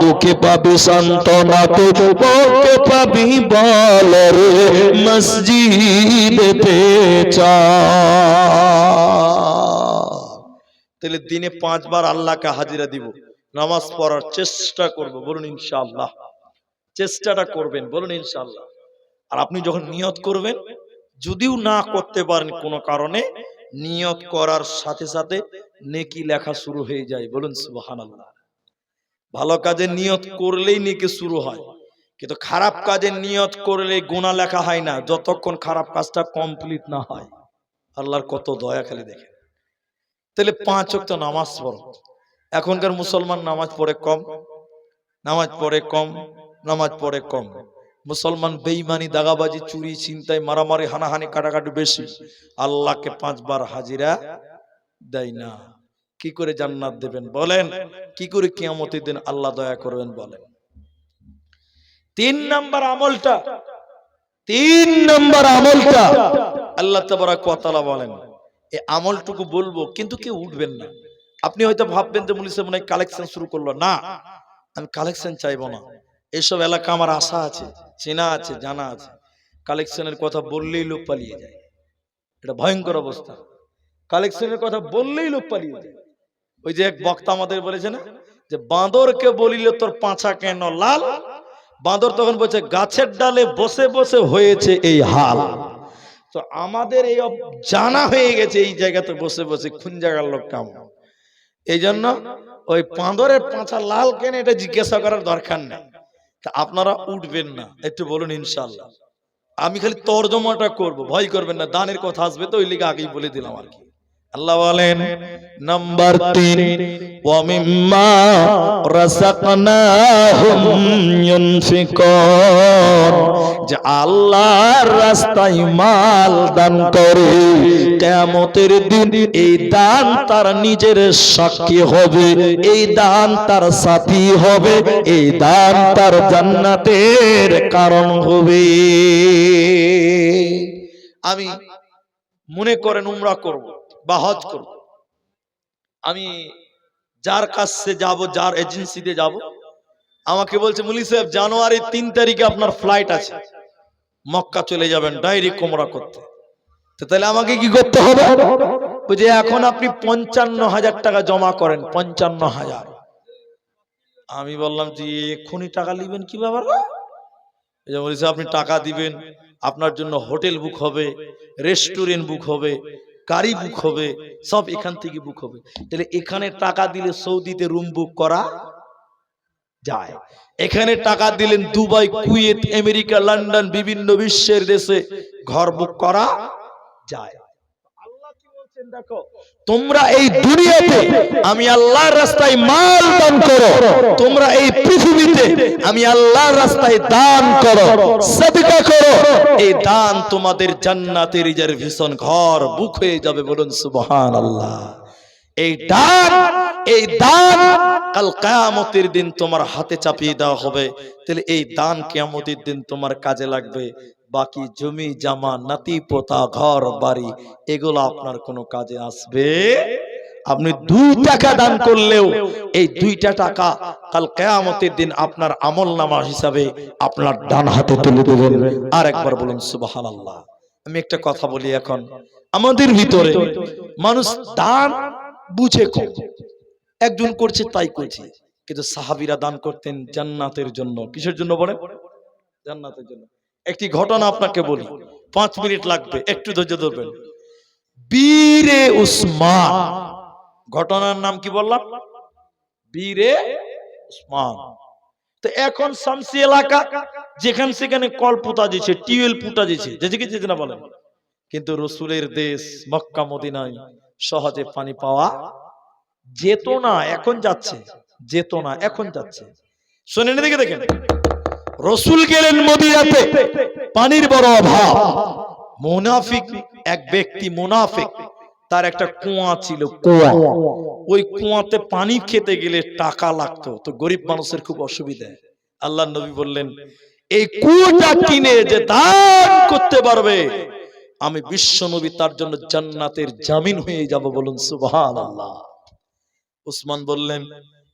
A: দুঃখে পাবি সান্ত্বনা, তোকে পাবি বল রে মসজিদেতে চল। তাহলে দিনে 5 বার আল্লাহকে হাজিরা দিব, নামাজ পড়ার চেষ্টা করব, বলুন ইনশাআল্লাহ। চেষ্টাটা করবেন, বলুন ইনশাআল্লাহ। আর আপনি যখন নিয়ত করবেন, যদিও না করতে পারেন কোনো কারণে, নিয়ত করার সাথে সাথে নেকি লেখা শুরু হয়ে যায়, বলুন সুবহানাল্লাহ। ভালো কাজে নিয়ত করলেই নেকি শুরু হয়, কিন্তু খারাপ কাজে নিয়ত করলে গুনাহ লেখা হয় না, যতক্ষণ খারাপ কাজটা কমপ্লিট না হয়। আল্লাহর কত দয়া, খালি দেখেন। তাহলে 5 ওয়াক্ত নামাজ পড়ো। এখনকার মুসলমান নামাজ পড়ে কম, নামাজ পড়ে কম, নামাজ পড়ে কম। মুসলমান বেঈমানি, দাগাবাজি, চুরি, ছিনতাই, মারামারি, হানাহানি, কাটাকাটি বেশি। আল্লাহকে 5 বার হাজিরা দেয় না। কি করে জান্নাত দেবেন বলেন? কি করে কিয়ামতের দিন আল্লাহ দয়া করবেন বলেন? 3 নম্বর আমলটা, 3 নম্বর আমলটা আল্লাহ তাবারাক ওয়া তাআলা বলেন, এই আমলটুকু বলবো কিন্তু কেউ উঠবেন না। আপনি হয়তো ভাববেন যে মুলি সাহেব মনে হয় কালেকশন শুরু করলো। না, আমি কালেকশন চাইবো না। এইসব এলাকা আমার আশা আছে, চেনা আছে, জানা আছে। কালেকশনের কথা বললেই লোক পালিয়ে যায়, এটা ভয়ঙ্কর অবস্থা। কালেকশনের কথা বললেই লোক পালিয়ে যায়। ওই যে এক বক্তা আমাদের বলেছে না, যে বাঁদরকে বলিলে তোর পাছা কেন লাল, বাঁদর তখন বলছে গাছের ডালে বসে বসে হয়েছে এই হাল। তো আমাদের এই জানা হয়ে গেছে এই জায়গাতে বসে বসে কোন জায়গার লোক কেমন। এই জন্য ওই বাঁদরের পাছা লাল কেন এটা জিজ্ঞাসা করার দরকার নেই। তা আপনারা উঠবেন না, একটু বলুন ইনশাআল্লাহ। আমি খালি তর্জমাটা করব, ভয় করবেন না। দানের কথা আসবে তো ওই লিগে আগেই বলে দিলাম আর কি। আল্লাহ বলেন নাম্বার 3, ওয়া মিম্মা রাযাকনাহুম ইউনফিকুন, যে আল্লাহর রাস্তায় মাল দান করে কিয়ামতের দিন এই দান তার নিজের সাক্ষী হবে, এই দান তার সাথী হবে, এই দান তার জান্নাতের কারণ হবে। আমি মনে করেন উমরা করব বা হজ করব, আমি যার কাছে যাব, যার এজেন্সিতে যাব, আমাকে বলছে মুলি সাহেব জানুয়ারি 3 তারিখে আপনার ফ্লাইট আছে, মক্কা চলে যাবেন ডাইরেক্ট উমরা করতে। তো তাহলে আমাকে কি করতে হবে? বুঝে এখন আপনি 55,000 টাকা জমা করেন। 55,000। আমি বললাম যে এক্ষুনি টাকা নেবেন কি ব্যাপার? বলেছে আপনি টাকা দিবেন, আপনার জন্য হোটেল বুক হবে, রেস্টুরেন্ট বুক হবে, গাড়ি বুক হবে, সব এখান থেকে বুক হবে। তাহলে এখানে টাকা দিলে সৌদিতে রুম বুক করা যায়, এখানে টাকা দিলেন দুবাই, কুয়েত, আমেরিকা, লন্ডন, বিভিন্ন বিশ্বের দেশে ঘর বুক করা যায়। আল্লাহ কি বলছেন দেখো, তোমরা এই দুনিয়াতে আমি আল্লাহর রাস্তায় মাল দান করো, তোমরা এই পৃথিবীতে আমি আল্লাহর রাস্তায় দান করো, সাদকা করো, এই দান তোমাদের জান্নাতের রিজার্ভেশন ঘর বুক হয়ে যাবে। বলুন সুবহানাল্লাহ। এই দান কাল কিয়ামতের দিন তোমার হাতে চাপিয়ে দেওয়া হবে। তাহলে এই দান কিয়ামতের দিন তোমার কাজে লাগবে। বাকি জমি জামা, নাতি পোতা, ঘর বাড়ি, এগুলো আপনার কোনো কাজে আসবে। আপনি 2 টাকা দান করলেও এই 2টা টাকা কাল কিয়ামতের দিন আপনার আমলনামা হিসাবে আপনার ডান হাতে তুলে দেবেন। আর একবার বলুন সুবহানাল্লাহ। আমি একটা কথা বলি, এখন আমাদের ভিতরে মানুষ দান বুঝে কম, একজন করছে তাই করছে, কিন্তু সাহাবীরা দান করতেন জান্নাতের জন্য। কিসের জন্য বলেন? জান্নাতের জন্য। একটি ঘটনা আপনাকে বলি, 5 মিনিট লাগবে, একটু ধৈর্য ধরবেন। বীরে উসমান, ঘটনার নাম কি বললাম? বীরে উসমান। তো এখন শামসি এলাকা যেখানে সেখানে কল পুতা দিয়েছে, টিউবওয়েল পুতা দিয়েছে, যেদিকে না বলেন, কিন্তু রসুলের দেশ মক্কা মদিনায় সহজে পানি পাওয়া যেত না। এখন যাচ্ছে, যেত না, এখন যাচ্ছে। শোনেন এদিকে দেখেন, রসুল গেলেন মদিনাতে, পানির বড় অভাব। মুনাফিক এক ব্যক্তি, মুনাফিক, তার একটা কুয়া ছিল, কুয়া। ওই কুয়াতে পানি খেতে গেলে টাকা লাগতো, তো গরিব মানুষের খুব অসুবিধা। আল্লাহর নবী বললেন এই কুয়াটা কিনে যে দান করতে পারবে, আমি বিশ্ব নবী তার জন্য জান্নাতের জামিন হয়ে যাব। বলুন সুবহানাল্লাহ। উসমান বললেন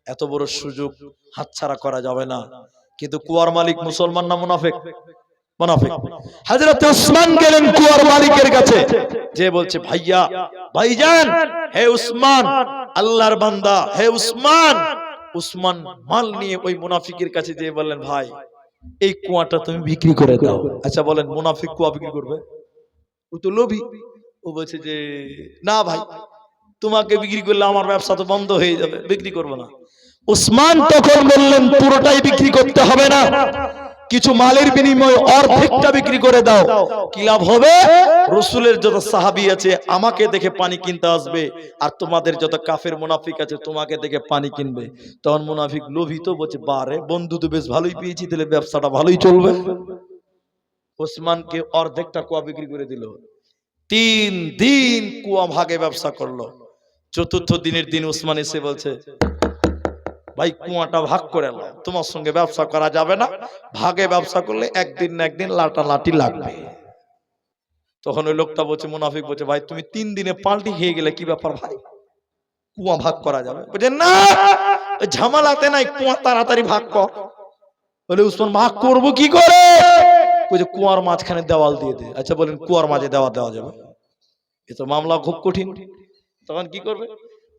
A: এত বড় সুযোগ হাতছাড়া করা যাবে না। কিন্তু কুয়ার মালিক মুসলমান না মুনাফিক? মুনাফিক। হযরত উসমান গেলেন কুয়ার মালিকের কাছে, যে বলছে ভাইয়া, ভাইজান, হে উসমান, আল্লাহর বান্দা, হে উসমান। উসমান মাল নিয়ে ওই মুনাফিকের কাছে যেয়ে বললেন ভাই এই কুয়াটা তুমি বিক্রি করে দাও। আচ্ছা বলেন মুনাফিক কুয়া বিক্রি করবে? ও তো লোভী। ও বলছে যে না ভাই, তোমাকে বিক্রি করলে আমার ব্যবসা তো বন্ধ হয়ে যাবে, বিক্রি করবো না। উসমান তখন বললেন পুরোটাই বিক্রি করতে হবে না, কিছু মালের বিনিময়ে অর্ধেকটা বিক্রি করে দাও। কি লাভ হবে? রাসূলের যত সাহাবী আছে আমাকে দেখে পানি কিনতে আসবে, আর তোমাদের যত কাফের মুনাফিক আছে তোমাকে দেখে পানি কিনবে। তখন মুনাফিক লোভিত বলছে বারে বন্ধু তো বেশ ভালোই পেয়েছি, তাহলে ব্যবসাটা ভালোই চলবে। উসমানকে অর্ধেকটা কুয়া বিক্রি করে দিল। 3 দিন কুয়া ভাগে ব্যবসা করলো। চতুর্থ দিনের দিন উসমান এসে বলছে ভাই কুয়াটা ভাগ করে নাও, তোমার সঙ্গে ব্যবসা করা যাবে না, ভাগে ব্যবসা করলে একদিন না একদিন লাটালাটি লাগবে। তখন ওই লোকটা বলছে, মুনাফিক বলছে ভাই তুমি 3 দিনে পাল্টি খেয়ে গেলে কি ব্যাপার ভাই, কুয়া ভাগ করা যাবে? বলছে না, ঝামেলাতে নাই, কুয়া তাড়াতাড়ি ভাগ কর। বলে উসমান ভাগ করবো কি করে? বলছে কুয়ার মাঝখানে দেওয়াল দিয়ে দে। আচ্ছা বলেন কুয়ার মাঝে দেওয়া যাবে? এ তো মামলা খুব কঠিন। তখন কি করবে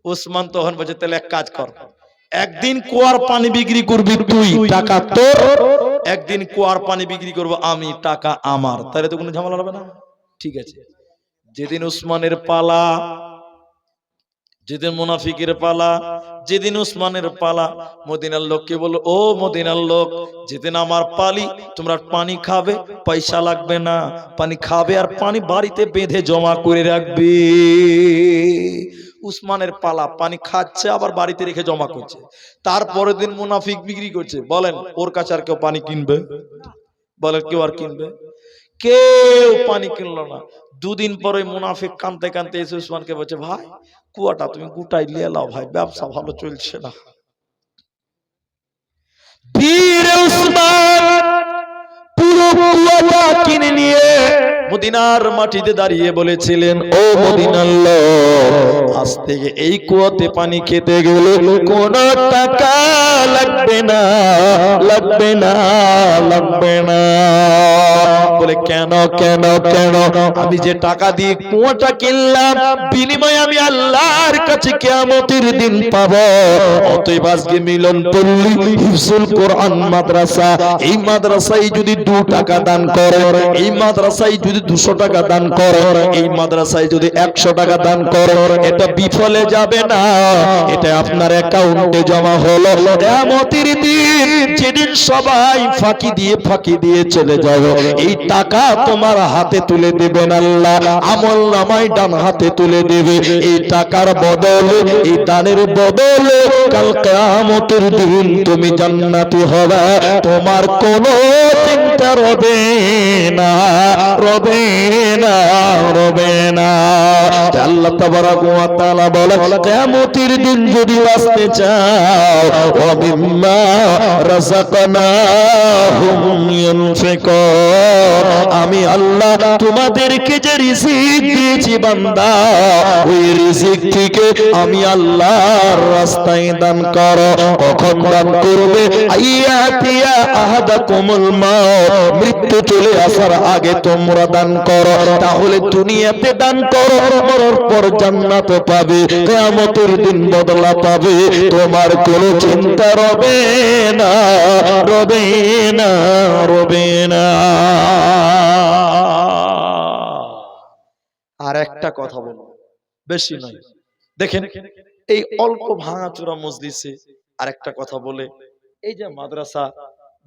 A: উসমান? তখন বলছে তাহলে এক কাজ কর, একদিন কুয়ার পানি বিক্রি করবি তুই, টাকা তোর, একদিন কুয়ার পানি বিক্রি করব আমি, টাকা আমার। তাহলে তো কোনো ঝামেলা হবে না। ঠিক আছে। যেদিন উসমানের পালা, যেদিন মুনাফিকের পালা, যেদিন উসমানের পালা, মদিনার লোককে বলল, ও মদিনার লোক, যেদিন আমার পালি তোমরা পানি খাবে, পয়সা লাগবে না, পানি খাবে আর পানি বাড়িতে বেঁধে জমা করে রাখবে। উসমানের পালা, পানি খাচ্ছে আবার বাড়িতে রেখে জমা করছে। তারপরের দিন মুনাফিক বিক্রি করছে। বলেন ওর কাছে আর কেউ পানি কিনবে? বলেন কেউ আর কিনবে? কেউ পানি কিনলো না। দুদিন পরে মুনাফিক কানতে কানতে এসে উসমানকে বলছে, ভাই কুয়াটা তুমি গুটাই নিয়ে লাও, ভাই ব্যবসা ভালো চলছে না। ধীরে উসমান পুরো কুয়াটা কিনে নিয়ে মদিনার মাটিতে দাঁড়িয়ে বলেছিলেন, ও মদিনার লোক, আজ থেকে এই কুয়াতে পানি খেতে গেলে কোনো টাকা লাগবে না, লাগবে না, লাগবে না। বলে কেন কেন কেন? আমি যে টাকা দিয়ে কুয়াটা কিনলাম, বিনিময়ে আমি আল্লাহর কাছে কিয়ামতের দিন পাবো। অতএব আজকে মিলন পল্লী হিফজুল কোরআন মাদ্রাসা, এই মাদ্রাসায় যদি 2 টাকা দান করে, এই মাদ্রাসায় যদি 200 টাকা দান করে, এই মাদ্রাসায় যদি 100 টাকা দান করে, এটা বিফলে যাবে না, এটা আপনার অ্যাকাউন্টে জমা হলো। কিয়ামতের দিন যেদিন সবাই ফাঁকি দিয়ে চলে যাবে, এই টাকা তোমার হাতে তুলে দেবেন আল্লাহ, আমলনামায় ডান হাতে তুলে দেবে। এই টাকার বদলে, এই দানের বদলে কাল কিয়ামতের দিন তুমি জান্নাতি হবে। তোমার কোনো চিন্তা রবে না, রবে না, রবে না। আল্লাহ তাবারাক ওয়া তাআলা বলে, কিয়ামতের দিন যদি বাঁচতে চাও, ওয়া মিম্মা রাযাকনাহুম ইউনফিকুন, আমি আল্লাহ তোমাদেরকে যে রিজিক দিয়েছি বান্দা, ওই রিজিক থেকে আমি আল্লাহর রাস্তায় দান করো। কখন দান করবে? আইয়াতিয়া আহাদাকুমুল মাউত, মৃত্যু চলে আসার আগে তোমরা দান করো। তাহলে দুনিয়াতে দান করো, মরার পর জান্নাত পাবে, কিয়ামতের দিন বদলা পাবে। তোমার কোনো চিন্তা রবে না, রবে না, রবে না। আর একটা কথা বলবো, বেশি নয়। দেখেন এই অল্প ভাঙাচোরা মজলিসে আর একটা কথা বলে, এই যে মাদ্রাসা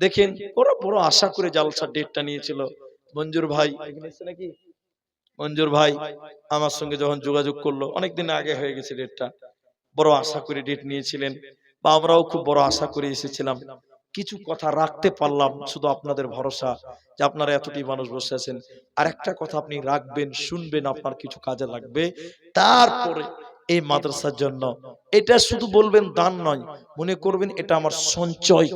A: দেখেন, ওরা বড় আশা করে জালসা ডেটটা নিয়েছিল। মঞ্জুর ভাই নাকি, মঞ্জুর ভাই আমার সঙ্গে যখন যোগাযোগ করলো, অনেকদিন আগে হয়ে গেছে ডেটটা, বড় আশা করে ডেট নিয়েছিলেন, বা আমরাও খুব বড় আশা করে এসেছিলাম। কিছু কথা রাখতে পারলাম, শুধু আপনাদের ভরসা যে আপনারা এতটি মানুষ বসে আছেন। আর একটা কথা আপনি রাখবেন, শুনবেন, আপনার কিছু কাজে লাগবে। তারপরে এই মাদ্রাসার জন্য এটা শুধু বলবেন দান নয়, মনে করবেন এটা আমার সঞ্চয়।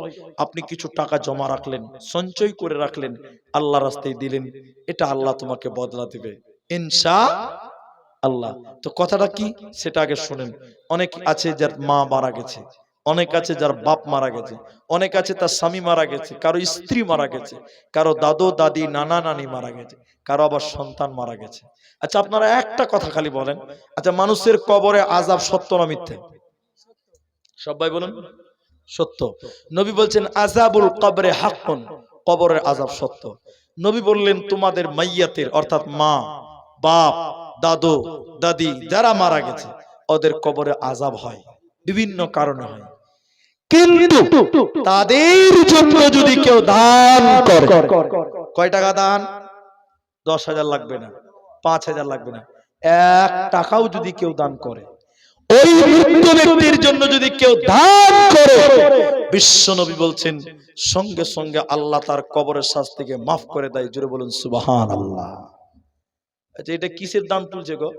A: আপনি কিছু টাকা জমা রাখলেন, সঞ্চয় করে রাখলেন, আল্লাহ রাস্তায় দিলেন, এটা আল্লাহ তোমাকে বদলা দিবে ইনশাআল্লাহ। তো কথাটা কি সেটা আগে শুনেন। অনেক আছে যার মা মারা গেছে, অনেক আছে যার বাপ মারা গেছে, অনেক আছে তার স্বামী মারা গেছে, কারো স্ত্রী মারা গেছে, কারো দাদু দাদি নানা নানি মারা গেছে, কারো আবার সন্তান মারা গেছে। আচ্ছা আপনারা একটা কথা খালি বলেন, আচ্ছা মানুষের কবরে আযাব সত্য না মিথ্যে? সবাই বলুন সত্য। নবী বলছেন আযাবুল কবরে হাক্কুন, কবরের আযাব সত্য। নবী বললেন তোমাদের মাইয়াতের অর্থাৎ মা বাপ দাদু দাদি যারা মারা গেছে, ওদের কবরে আযাব হয়, বিভিন্ন কারণে হয়। কিন্তু তাদের জন্য যদি কেউ দান করে, কয় টাকা দান? 10,000 লাগবে না, 5,000 লাগবে না, 1 টাকাও যদি কেউ দান করে, ওই মৃত ব্যক্তির জন্য যদি কেউ দান করে, বিশ্ব নবী বলছেন সঙ্গে সঙ্গে আল্লাহ তার কবরের শাস্তিকে মাফ করে দেয়। জোরে বলুন সুবহানাল্লাহ। আচ্ছা এটা কিসের দান তুলছে গো?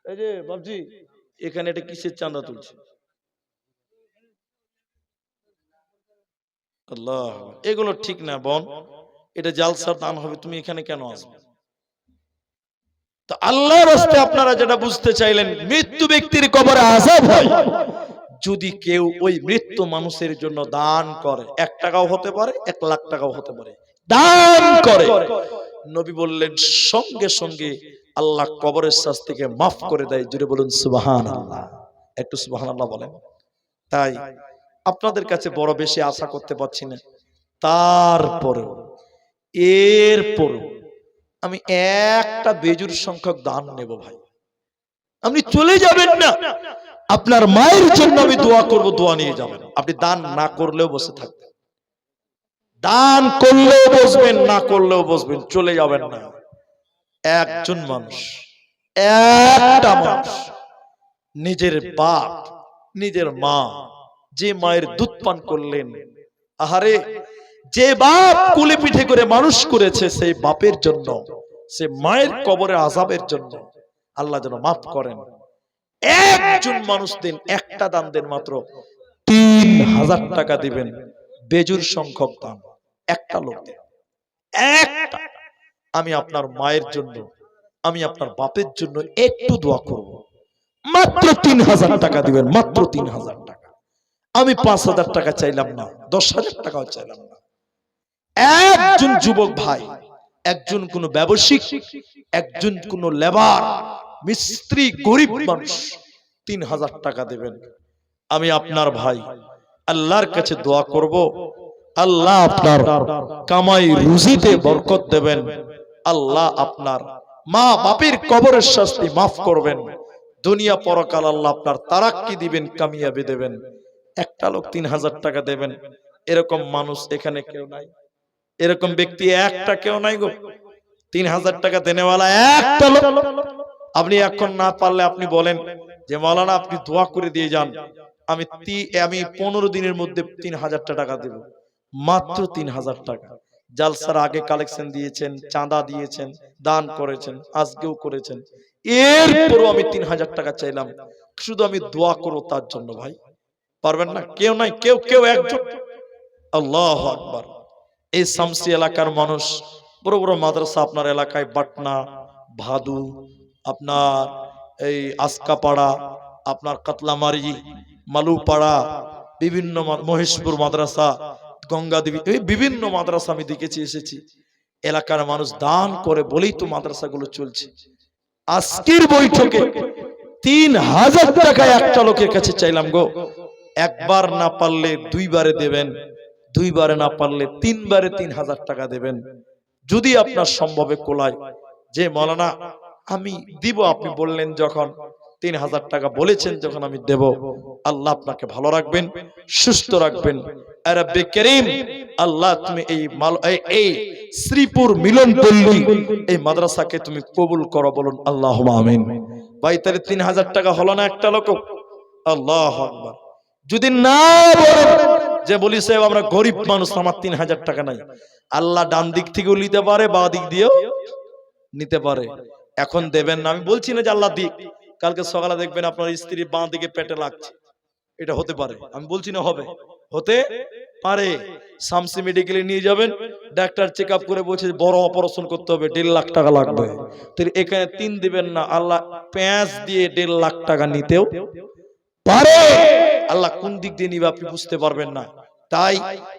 A: এই যে বাবজি এখানে এটা কিসের চাঁদা তুলছে? আল্লাহ, এগুলো ঠিক না বোন, এটা জালসার দান হবে, তুমি এখানে কেন আসবে? তো আল্লাহর রাস্তায় আপনারা যেটা বুঝতে চাইলেন, মৃত্যু ব্যক্তির কবরে আযাব হয়, যদি কেউ ওই মৃত্যু মানুষের জন্য দান করে, 1 টাকাও হতে পারে, 1 লাখ টাকাও হতে পারে, দান করে, নবী বললেন সঙ্গে সঙ্গে আল্লাহ কবরের শাস্তিকে মাফ করে দেয়। জুড়ে বলুন সুবহানাল্লাহ, একটু সুবহানাল্লাহ বলেন। তাই আপনাদের কাছে বড় বেশি আশা করতে পারছি না, তারপরেও এরপরও আমি একটা বেজুর সংখ্যক দান নেব ভাই। আপনি চলে যাবেন না, আপনার মায়ের জন্য আমি দোয়া করব, দোয়া নিয়ে যাবেন। আপনি দান না করলেও বসে থাকবেন, দান করলেও বসবেন, না করলেও বসবেন, চলে যাবেন না। একজন মানুষ, একটা মানুষ নিজের বাপ, নিজের মা, যে মায়ের দুধ পান করলেন, আহারে, যে বাপ কুলে পিঠে করে মানুষ করেছে, সেই বাপের জন্য, সে মায়ের কবরে আযাবের জন্য আল্লাহ যেন মাফ করেন। একজন মানুষ দিন, একটা দান দেন, মাত্র 3000 টাকা দিবেন, বেজুর সংখ্যক দান। একটা লোক দেন, একটা। আমি আপনার মায়ের জন্য, আমি আপনার বাপের জন্য একটু দোয়া করব, মাত্র 3000 টাকা দিবেন, মাত্র 3000 টাকা। আমি 5000 টাকা চাইলাম না, 10,000 টাকাও চাইলাম না। একজন যুবক ভাই, একজন কোন ব্যবসায়িক, একজন কোন লেবার, মিস্ত্রি, গরিব মানুষ 3000 টাকা দেবেন। আমি আপনার ভাই আল্লাহর কাছে দোয়া করব, আল্লাহ আপনার কামাই রুজিতে বরকত দেবেন, আল্লাহ আপনার মা বাপের কবরের শাস্তি মাফ করবেন, দুনিয়া পরকাল আল্লাহ আপনার তারাক্কি দিবেন, কামিয়াবি দেবেন। একটা লোক 3000 টাকা দেবেন, এরকম মানুষ এখানে কেউ নাই, এরকম ব্যক্তি একটা কেউ নাই গো। 3000 টাকা দেনেওয়ালা একটা লোক। আপনি এখন না পারলে আপনি বলেন যে মাওলানা আপনি দোয়া করে দিয়ে যান, আমি 15 দিনের মধ্যে 3000 টাকা দেব, মাত্র 3000 টাকা। জালসার আগে কালেকশন দিয়েছেন, চাঁদা দিয়েছেন, দান করেছেন, আজকেও করেছেন, এরপরও আমি 3000 টাকা চাইলাম, শুধু আমি দোয়া করব তার জন্য। ভাই পারবেন না? কেউ নাই, কেউ কেউ একজন। আল্লাহু আকবার। এই শামসি এলাকার মানুষ, বড় বড় মাদ্রাসা আপনার এলাকায়, পাটনা, ভাদু, আপনার এই আসকাপাড়া, আপনার কাতলামারি, মালুপাড়া, বিভিন্ন মহেশপুর মাদ্রাসা, গঙ্গাদেবী, এই বিভিন্ন মাদ্রাসা আমি দেখেছি, এসেছি। এলাকার মানুষ দান করে বলেই তো মাদ্রাসাগুলো চলছে। আজকের বৈঠকে 3000 টাকা একটা লোকের কাছে চাইলাম গো। একবার না পারলে দুইবারে দেবেন, দুইবারে না পারলে তিনবারে 3000 টাকা দেবেন, যদি আপনার সম্ভবে কোলায়। যে মাওলানা আমি দিব, আপনি বললেন যখন 3000 টাকা বলেছেন, যখন আমি দেব, আল্লাহ আপনাকে ভালো রাখবেন, সুস্থ রাখবেন। রব্বে করিম, আল্লাহ তুমি এই শ্রীপুর মিলনপল্লী এই মাদ্রাসাকে তুমি কবুল করো, বলুন আল্লাহুম্মা আমিন। ভাই তাহলে 3000 টাকা হলো না একটা লোক? আল্লাহু আকবার। যদি না বলেন যে বলি সাহেব আমরা গরিব মানুষ, আমার 3000 টাকা নাই, আল্লাহ ডান দিক থেকেও নিতে পারে, বাঁ দিক দিয়েও নিতে পারে। এখন দেবেন না, আমি বলছি না যে আল্লাহ দিক, কালকে সকালে দেখবেন আপনার স্ত্রী বাঁ দিকে পেটে লাগছে, এটা হতে পারে, আমি বলছি না হবে, হতে পারে। শামসি মেডিকেলে নিয়ে যাবেন, ডাক্তার চেক আপ করে বলছে বড় অপারেশন করতে হবে, 1.5 লাখ টাকা লাগবে। তো এখানে 3 দিবেন না, আল্লাহ পেঁয়াজ দিয়ে 1.5 লাখ টাকা নিতেও পারে। আল্লাহ কোন দিক দিয়ে নিবে আপনি বুঝতে পারবেন না। তাই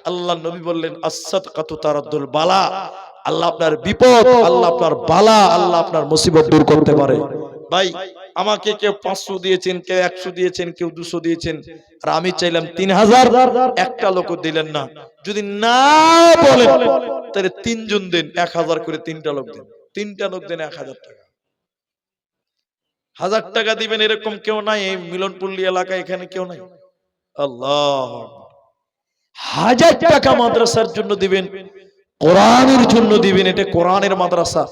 A: আল্লাহ নবী বললেন আস-সাদকাতু তারাদ্দুল বালা, আল্লাহ আপনার বিপদ, আল্লাহ আপনার বালা, আল্লাহ আপনার মুসিবত দূর করতে পারে। ভাই আমাকে কেউ 500 দিয়েছেন, কেউ 100 দিয়েছেন, কেউ 200 দিয়েছেন, আর আমি চাইলাম 3000, একটা লোকও দিলেন না। যদি না বলেন তাহলে 3 জন দেন, 1000 করে, 3টা লোক দেন, 3টা লোক দেন 1000 টাকা। 1000 টাকা দিবেন এরকম কেউ নাই এই মিলনপল্লী এলাকায়, এখানে কেউ নাই। আল্লাহ, 1000 টাকা মাদ্রাসার জন্য দিবেন, কোরআনের জন্য দিবেন। এটা কোরআনের মাদ্রাসা,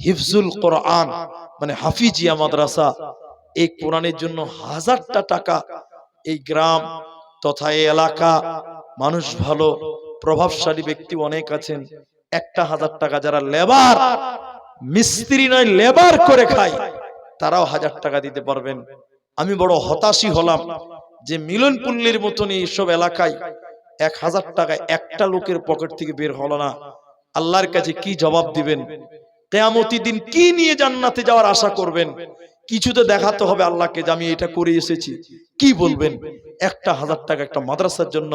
A: হিফজুল কোরআন মানে হাফিজিয়া মাদ্রাসা। এই কোরআনের জন্য 1000টা টাকা। এই গ্রাম তথা এই এলাকা মানুষ ভালো, প্রভাবশালী ব্যক্তি অনেক আছেন। একটা 1000 টাকা, যারা লেবার, মিস্ত্রি নয় লেবার করে খায়, তারাও 1000 টাকা দিতে পারবেন। আমি বড় হতাশই হলাম যে মিলনপল্লীর মতন এইসব এলাকায় 1000 টাকা একটা লোকের পকেট থেকে বের হলো না। আল্লাহর কাছে কি জবাব দিবেন? কিয়ামতের দিন কি নিয়ে জান্নাতে যাওয়ার আশা করবেন? কিছু তো দেখাতে হবে আল্লাহকে যে আমি এটা করে এসেছি। কি বলবেন? একটা 1000 টাকা একটা মাদ্রাসার জন্য,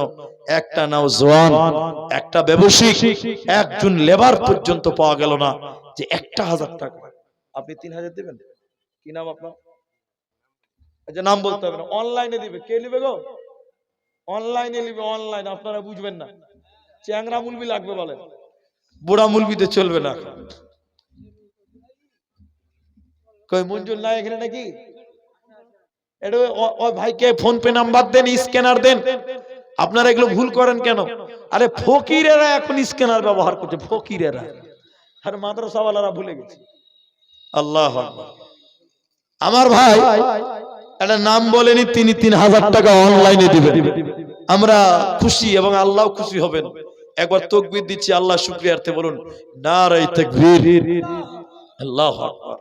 A: একটা নওজওয়ান, একটা ব্যবসায়ী, একজন লেবার পর্যন্ত পাওয়া গেল না যে একটা 1000 টাকা। আপনি 3000 দিবেন? কি নাম আপনার? আচ্ছা নাম বলতে হবে না, অনলাইনে দিবে। কে নিবে গো? অনলাইনে নিবে, অনলাইন। আপনারা বুঝবেন না, চ্যাংরা মুলবি লাগবে বলেন, বুড়া মুলবিতে চলবে না। কই মঞ্জুর নাই এখানে নাকি?
B: এটা ওই ভাইকে ফোন পে নাম্বার দেন, স্ক্যানার দেন। আপনারা এগুলো ভুল করেন কেন? আরে ফকিরেরা এখন স্ক্যানার ব্যবহার করছে, ফকিরেরা, আর মাদ্রাসাওয়ালারা ভুলে গেছে। আল্লাহু আকবার। আমার ভাই একটা নাম বলেনি, তিনি 3000 টাকা অনলাইনে দিবেন, আমরা খুশি এবং আল্লাহ খুশি হবেন। একবার তাকবীর দিচ্ছি, আল্লাহ শুকরিয়ার্থে বলুন নারে তাকবীর, আল্লাহু আকবার।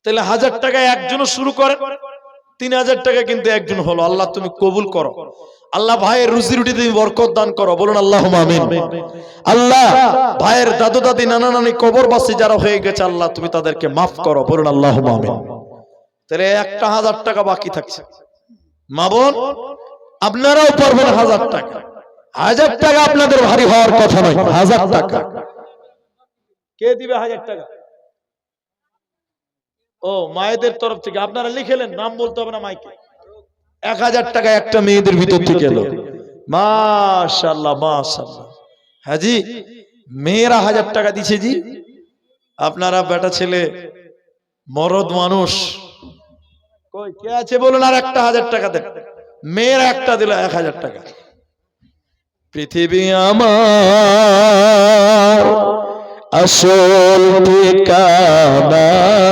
B: তাহলে 1000 টাকা একজনও শুরু করেন, 3000 টাকা কিন্তু একজন হলো। আল্লাহ তুমি কবুল করো, আল্লাহ ভাইয়ের রুজি রুটি তুমি বরকত দান করো, বলুন আল্লাহুম্মা আমিন। আল্লাহ ভাইয়ের দাদু দাদি নানা নানি কবরবাসী যারা হয়ে গেছে, আল্লাহ তুমি তাদেরকে মাফ করো, বলুন আল্লাহুম্মা আমিন। তাহলে একটা 1000 টাকা বাকি থাকছে। মা বোন আপনারাও পারবেন 1000 টাকা। 1000 টাকা আপনাদের ভারী হওয়ার কথা নয়। 1000 টাকা কে দিবে? 1000 টাকা ও মায়েদের তরফ থেকে। আপনারা লিখেলেন, নাম বলতে হবে না মাইকে। 1000 টাকা একটা মেয়েদের ভিতর থেকে এলো। মাশাআল্লাহ মাশাআল্লাহ। হাজি মেয়েরা 1000 টাকা দিছে জি। আপনারা বেটা ছেলে মরদ মানুষ কই কে আছে বলুন, আর একটা 1000 টাকা দেন। মেয়েরা একটা দিল 1000 টাকা। পৃথিবী আমার আসল ঠিকানা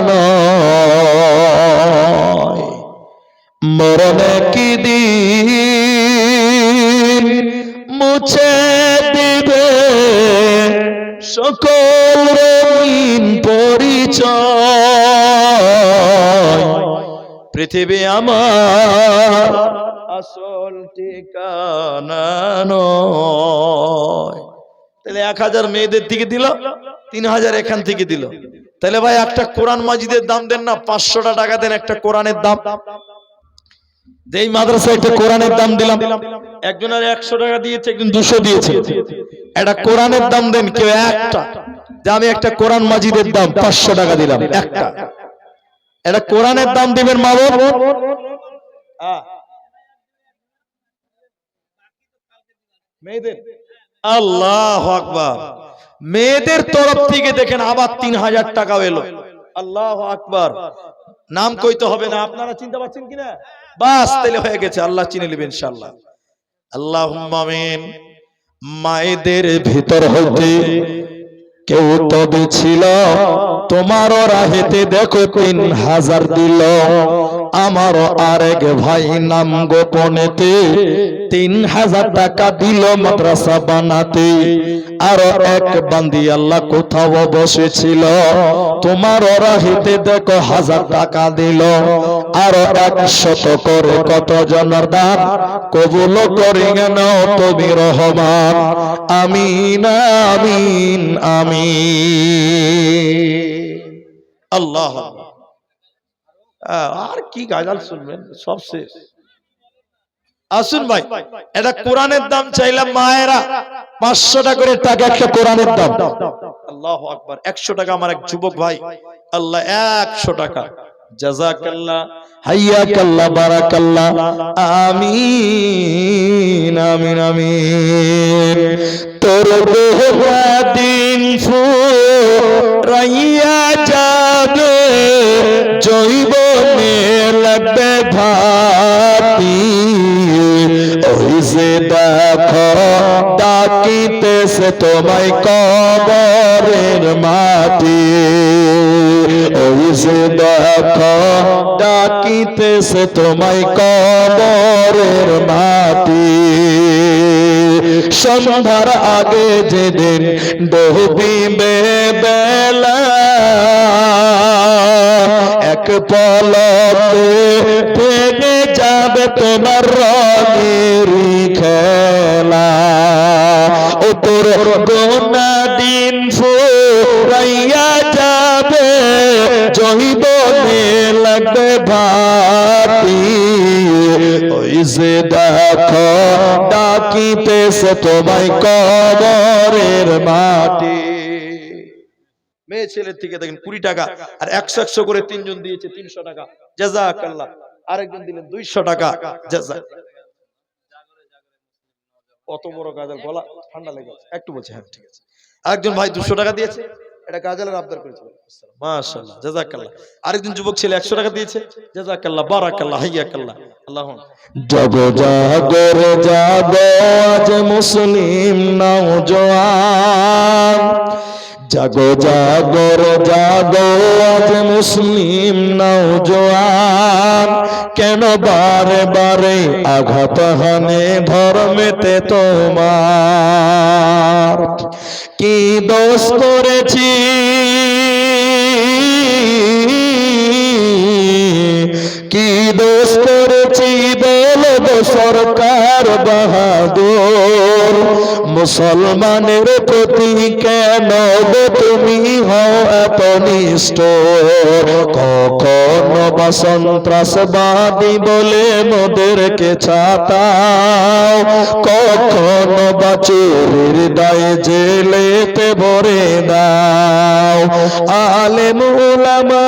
B: নয়, মরণে কি দিন মুছে দিবে সকল রঙিন পরিচয়। পৃথিবী আমার আসল ঠিকানা নয়। তাহলে 1000 মেয়েদের দিকে দিল, 3000 এখান থেকে দিল। তাহলে ভাই একটা কোরআন মাজিদের দাম দেন না, 500 টাকা দেন একটা কোরআনের দাম। যেই মাদ্রাসায় একটা কোরআনের দাম দিলাম, একজনের 100 টাকা দিয়েছে, একজন 200 দিয়েছে। একটা কোরআনের দাম দেন কেউ একটা, যে আমি একটা কোরআন মাজিদের দাম 500 টাকা দিলাম একটা। এটা কোরআনের দাম দিবেন মা বোন। মেয়েদের আল্লাহু আকবার, মেয়েদের তরফ থেকে দেখেন আবার 3000 টাকা এলো। আল্লাহু আকবার। নাম কইতে হবে না, আপনারা চিনতে পারছেন কিনা? বাস তাহলে হয়ে গেছে, আল্লাহ চিনে নেবেন ইনশাআল্লাহ। আল্লাহুম্মা আমিন। মায়েদের ভিতর হইতে কেউ তবে ছিল তোমার রাহেতে, দেখো 3000 দিল। আমার আরেক ভাই নাম গোপনেতে 3000 টাকা দিল মাদ্রাসা বানাতে। আরো এক বান্দি আল্লাহ কোথাও বসেছিল, তোমার রাহেতে দেখো 1000 টাকা দিল। আরো 100 করে কত জনের দান কবুল করে নাও তুমি রহমান। আমিন আমিন আমিন। আল্লাহ আর কি গাজাল শুনবেন, সব শেষ। আসুন ভাই, এটা কোরআনের দাম চাইলাম মায়েরা 500 টাকা করে টাকা একটা কোরআনের দাম। আল্লাহু আকবার। 100 টাকা আমার এক যুবক ভাই, আল্লাহ 100 টাকা, জাযাকাল্লাহ হাইয়াকাল্লাহ বারাকাল্লাহ। আমিন আমিন আমিন। তোর দিন ফুরাইয়া যাবে, জৈবনে লাগবে ভাতি। ওই যে দেখো ডাকিতেছে তোমায় কবরের মাটি। ওই যে দেখো ডাকিতেছে তোমায় কবরের মাটি। সন্ধ্যার আগে যেদিন ডুবিবে বেলা, এক পলকে ভেঙে যাবে তোমার রঙের খেলা। ও তোর গোনা দিন ফুরাইয়া যাবে, জহিবনে লাগবে ভাতি। ওই যে দেখো ডাকিতেছে তোমায় কবরের মাটি। মেয়ে ছেলের থেকে দেখেন 20 টাকা, আর 100 করে 3 জন দিয়েছে 300 টাকা, জাযাকাল্লাহ। আরেকজন দিলেন 200 টাকা, জাযাক। কত বড় গাজার, গলা ঠান্ডা লেগে গেছে একটু বলছে। হ্যাঁ ঠিক আছে। আরেকজন ভাই 200 টাকা দিয়েছে, এটা গাজালের আবদার করেছিল। মাশাআল্লাহ, জাযাকাল্লাহ। আরেকজন যুবক ছেলে 100 টাকা দিয়েছে, জাযাকাল্লাহ, বারাকাল্লাহ, হাইয়াকাল্লাহ, আল্লাহ।
A: জাগো জাগো জাগো আজ মুসলিম নওজোয়ান, জাগো জাগো জাগো আজ মুসলিম নওজোয়ান, কেন বারে বারে আঘাত হানে ধর্মেতে তোমার? কি দোষ করেছি, কি দোষ করেছি বলো গো সরকার বাহাদুর, মুসলমানের প্রতি কেন গো তুমি হও এত নিষ্ঠুর? কখনো বা সন্ত্রাসবাদী বলে মোদেরকে ছাতাও, কখনো বা চোরের দায়ে জেলেতে ভরে দাও। আলেম উলামা,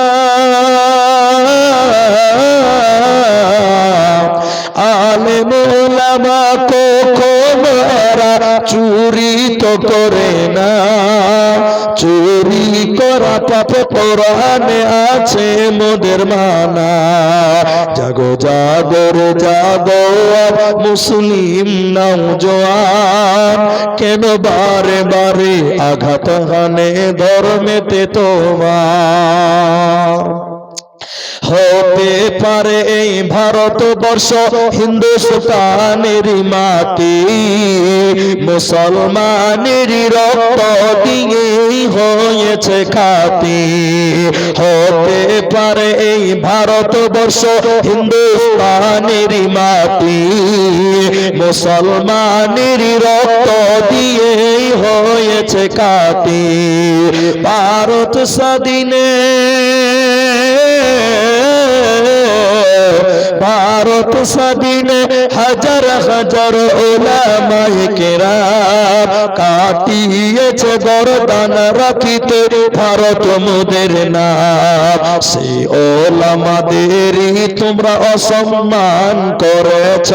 A: আলেম উলামা কখনো এরা চুরি তো করে না, চুরি করা পাপ কোরআনে আছে মোদের মানা। জাগো জাগো রে জাগো মুসলিম নওজোয়ান, কেন বারে বারে আঘাত হানে ধর্মেতে তোমার? হতে পারে এই ভারতবর্ষ হিন্দুস্তানের মাটি, মুসলমানের রক্ত দিয়েই হয়েছে খাঁটি। হতে পারে এই ভারতবর্ষ হিন্দুস্তানের মাটি, মুসলমানের রক্ত দিয়েই হয়েছে খাঁটি। ভারত স্বাধীনে, ভারত স্বাধীনে হাজার হাজার উলামায়ে কেরাম কাটিয়েছে গর্দান রাখিতে ভারত মোদের নাম। সেই উলামাদেরই তোমরা অসম্মান করেছ,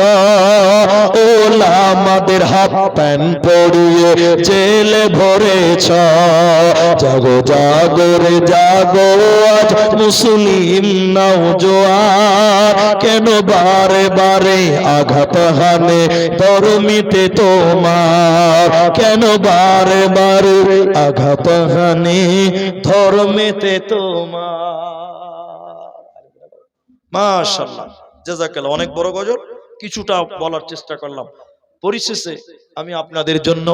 A: উলামাদের হাফ প্যান্ট পরিয়ে জেলে ভরেছ। জাগো জাগো রে জাগো আজ মুসলিম নওজোয়ান, কেন বারে বারে আঘাত হানে ধর্মেতে তোমার? কেন বারে বারে আঘাত হানে ধর্মেতে তোমার?
B: মাশাআল্লাহ, জাযাকাল্লাহ। অনেক বড় গজল, কিছুটা বলার চেষ্টা করলাম। পরিশেষে আমি আপনাদের জন্য,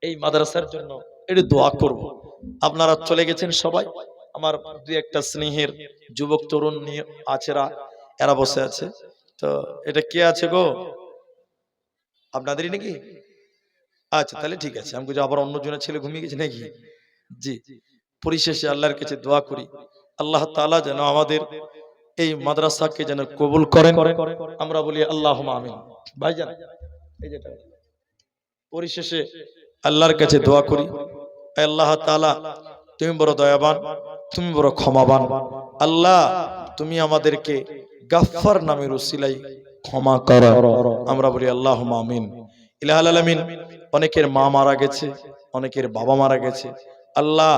B: এই মাদ্রাসার জন্য একটু দোয়া করব। আপনারা চলে গেছেন সবাই, আমার দুই একটা স্নেহের যুবক তরুণ নিয়ে আছেরা, এরা বসে আছে। তো এটা কে আছে গো? আপনাদেরই নাকি? আচ্ছা, তাহলে ঠিক আছে। আমি বুঝি আবার অন্যজনের ছেলে ঘুমিয়ে গেছে নাকি? জি। পরিশেষে আল্লাহর কাছে দোয়া করি, আল্লাহ তাআলা যেন আমাদের এই মাদ্রাসাকে যেন কবুল করেন। আমরা বলি আল্লাহুম্মা আমিন। ভাইজান, এই যেটা পরিশেষে আল্লাহর কাছে দোয়া করি, আল্লাহ তাআলা তুমি বড় দয়াবান, তুমি বড় ক্ষমাবান। আল্লাহ তুমি আমাদেরকে গাফফার নামের উসিলায় ক্ষমা করো। আমরা বলি আল্লাহুম্মা আমিন। ইলাহুল আলামিন। অনেকের মা মারা গেছে, অনেকের বাবা মারা গেছে। আল্লাহ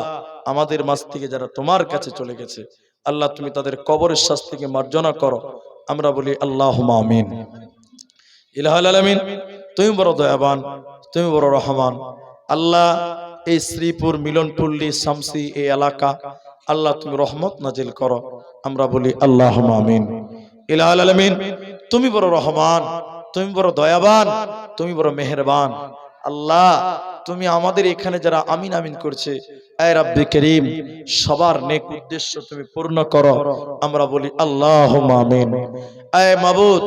B: আমাদের মাঝ থেকে যারা তোমার কাছে চলে গেছে, আল্লাহ তুমি তাদের কবরের শাস্তিকে মার্জনা করো। আমরা বলি আল্লাহুম্মা আমিন। ইলাহুল আলামিন, তুমি বড় দয়াবান, তুমি বড় রহমান। আল্লাহ এই শ্রীপুর মিলনপল্লী শামসি এই এলাকা, আল্লাহ তুমি রহমত নাজিল করো। আমরা বলি আল্লাহুম্মা আমিন। ইলাহুল আলামিন, তুমি বড় রহমান, তুমি বড় দয়াবান, তুমি বড় মেহেরবান। আল্লাহ তুমি আমাদের এখানে যারা আমিন আমিন করছে, এ রাব্বে করিম, সবার নেক উদ্দেশ্য তুমি পূর্ণ করো। আমরা বলি আল্লাহুম্মা আমিন। এ মাবুদ,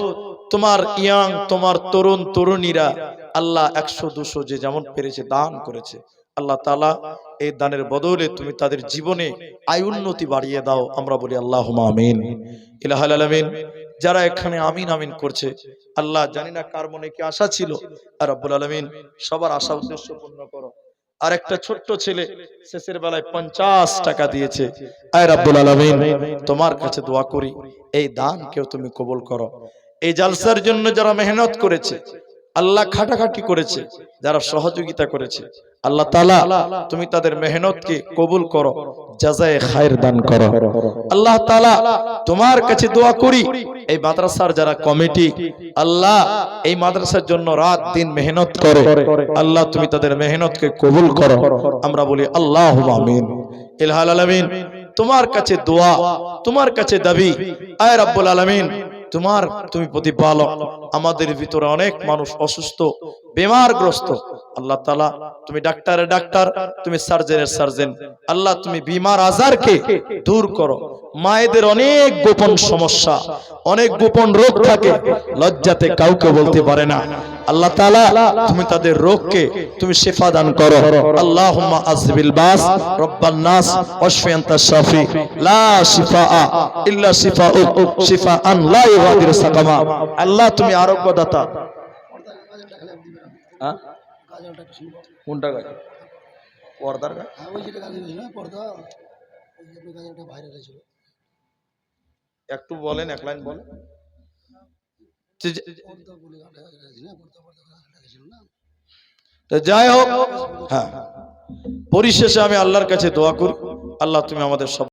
B: তোমার ইয়াং, তোমার তরুণ তরুণীরা আল্লাহ 100-200 যে যেমন পেরেছে দান করেছে, আল্লাহ তাআলা এই দানের বদলে তুমি তাদের জীবনে আয় উন্নতি বাড়িয়ে দাও। আমরা বলি আল্লাহুম্মা আমিন। ইলাহুল আলামিন, যারা এখানে আমিন আমিন করছে, আল্লাহ জানি না কার মনে কি আশা ছিল, আর রব্বুল আলামিন সবার আশা উদ্দেশ্য পূর্ণ করো। আর একটা ছোট্ট ছেলে শেষের বেলায় 50 টাকা দিয়েছে, আয় রব্বুল আলামিন তোমার কাছে দোয়া করি এই দান কেউ তুমি কবুল করো। এই জালসার জন্য যারা মেহনত করেছে, আল্লাহ খাটাখাটি করেছে, যারা সহযোগিতা করেছে, আল্লাহ তাআলা তুমি তাদের মেহনতকে কবুল করো, জাযায়ে খায়ের দান করো। আল্লাহ তাআলা তোমার কাছে দোয়া করি এই মাদ্রাসার যারা কমিটি, আল্লাহ এই মাদ্রাসার জন্য রাত দিন মেহনত করে, আল্লাহ তুমি তাদের মেহনতকে কবুল করো। আমরা বলি আল্লাহুম্মা আমিন। ইলাহুল আলামিন, তোমার কাছে দোয়া, তোমার কাছে দাবি, আয় রাব্বুল আলামিন, তুমি প্রতিপালক। আমাদের ভিতরে অনেক মানুষ অসুস্থ, বেমারগ্রস্ত, আল্লাহ তাআলা তুমি ডাক্তারের ডাক্তার, তুমি সার্জনের সার্জন, আল্লাহ তুমি বিমার আজারকে দূর করো। মায়েদের অনেক গোপন সমস্যা, অনেক গোপন রোগ থাকে, লজ্জাতে কাউকে বলতে পারে না, আল্লাহ তাআলা তুমি তাদের রোগকে তুমি শিফা দান করো। আল্লাহুম্মা আযবিল বাস রব্বান নাস ওয়াশফি আনতা শাফি লা শিফাআ ইল্লা শিফাউক শিফাআন লা ইগাদিরু সাকামা। আল্লাহ তুমি আরোগ্যদাতা। হ্যাঁ কোনটা গাছ? পর্দার গাছ? একটু বলেন, এক লাইন বলেন। যাই হোক, হ্যাঁ, পরিশেষে আমি আল্লাহর কাছে দোয়া করি, আল্লাহ তুমি আমাদের সব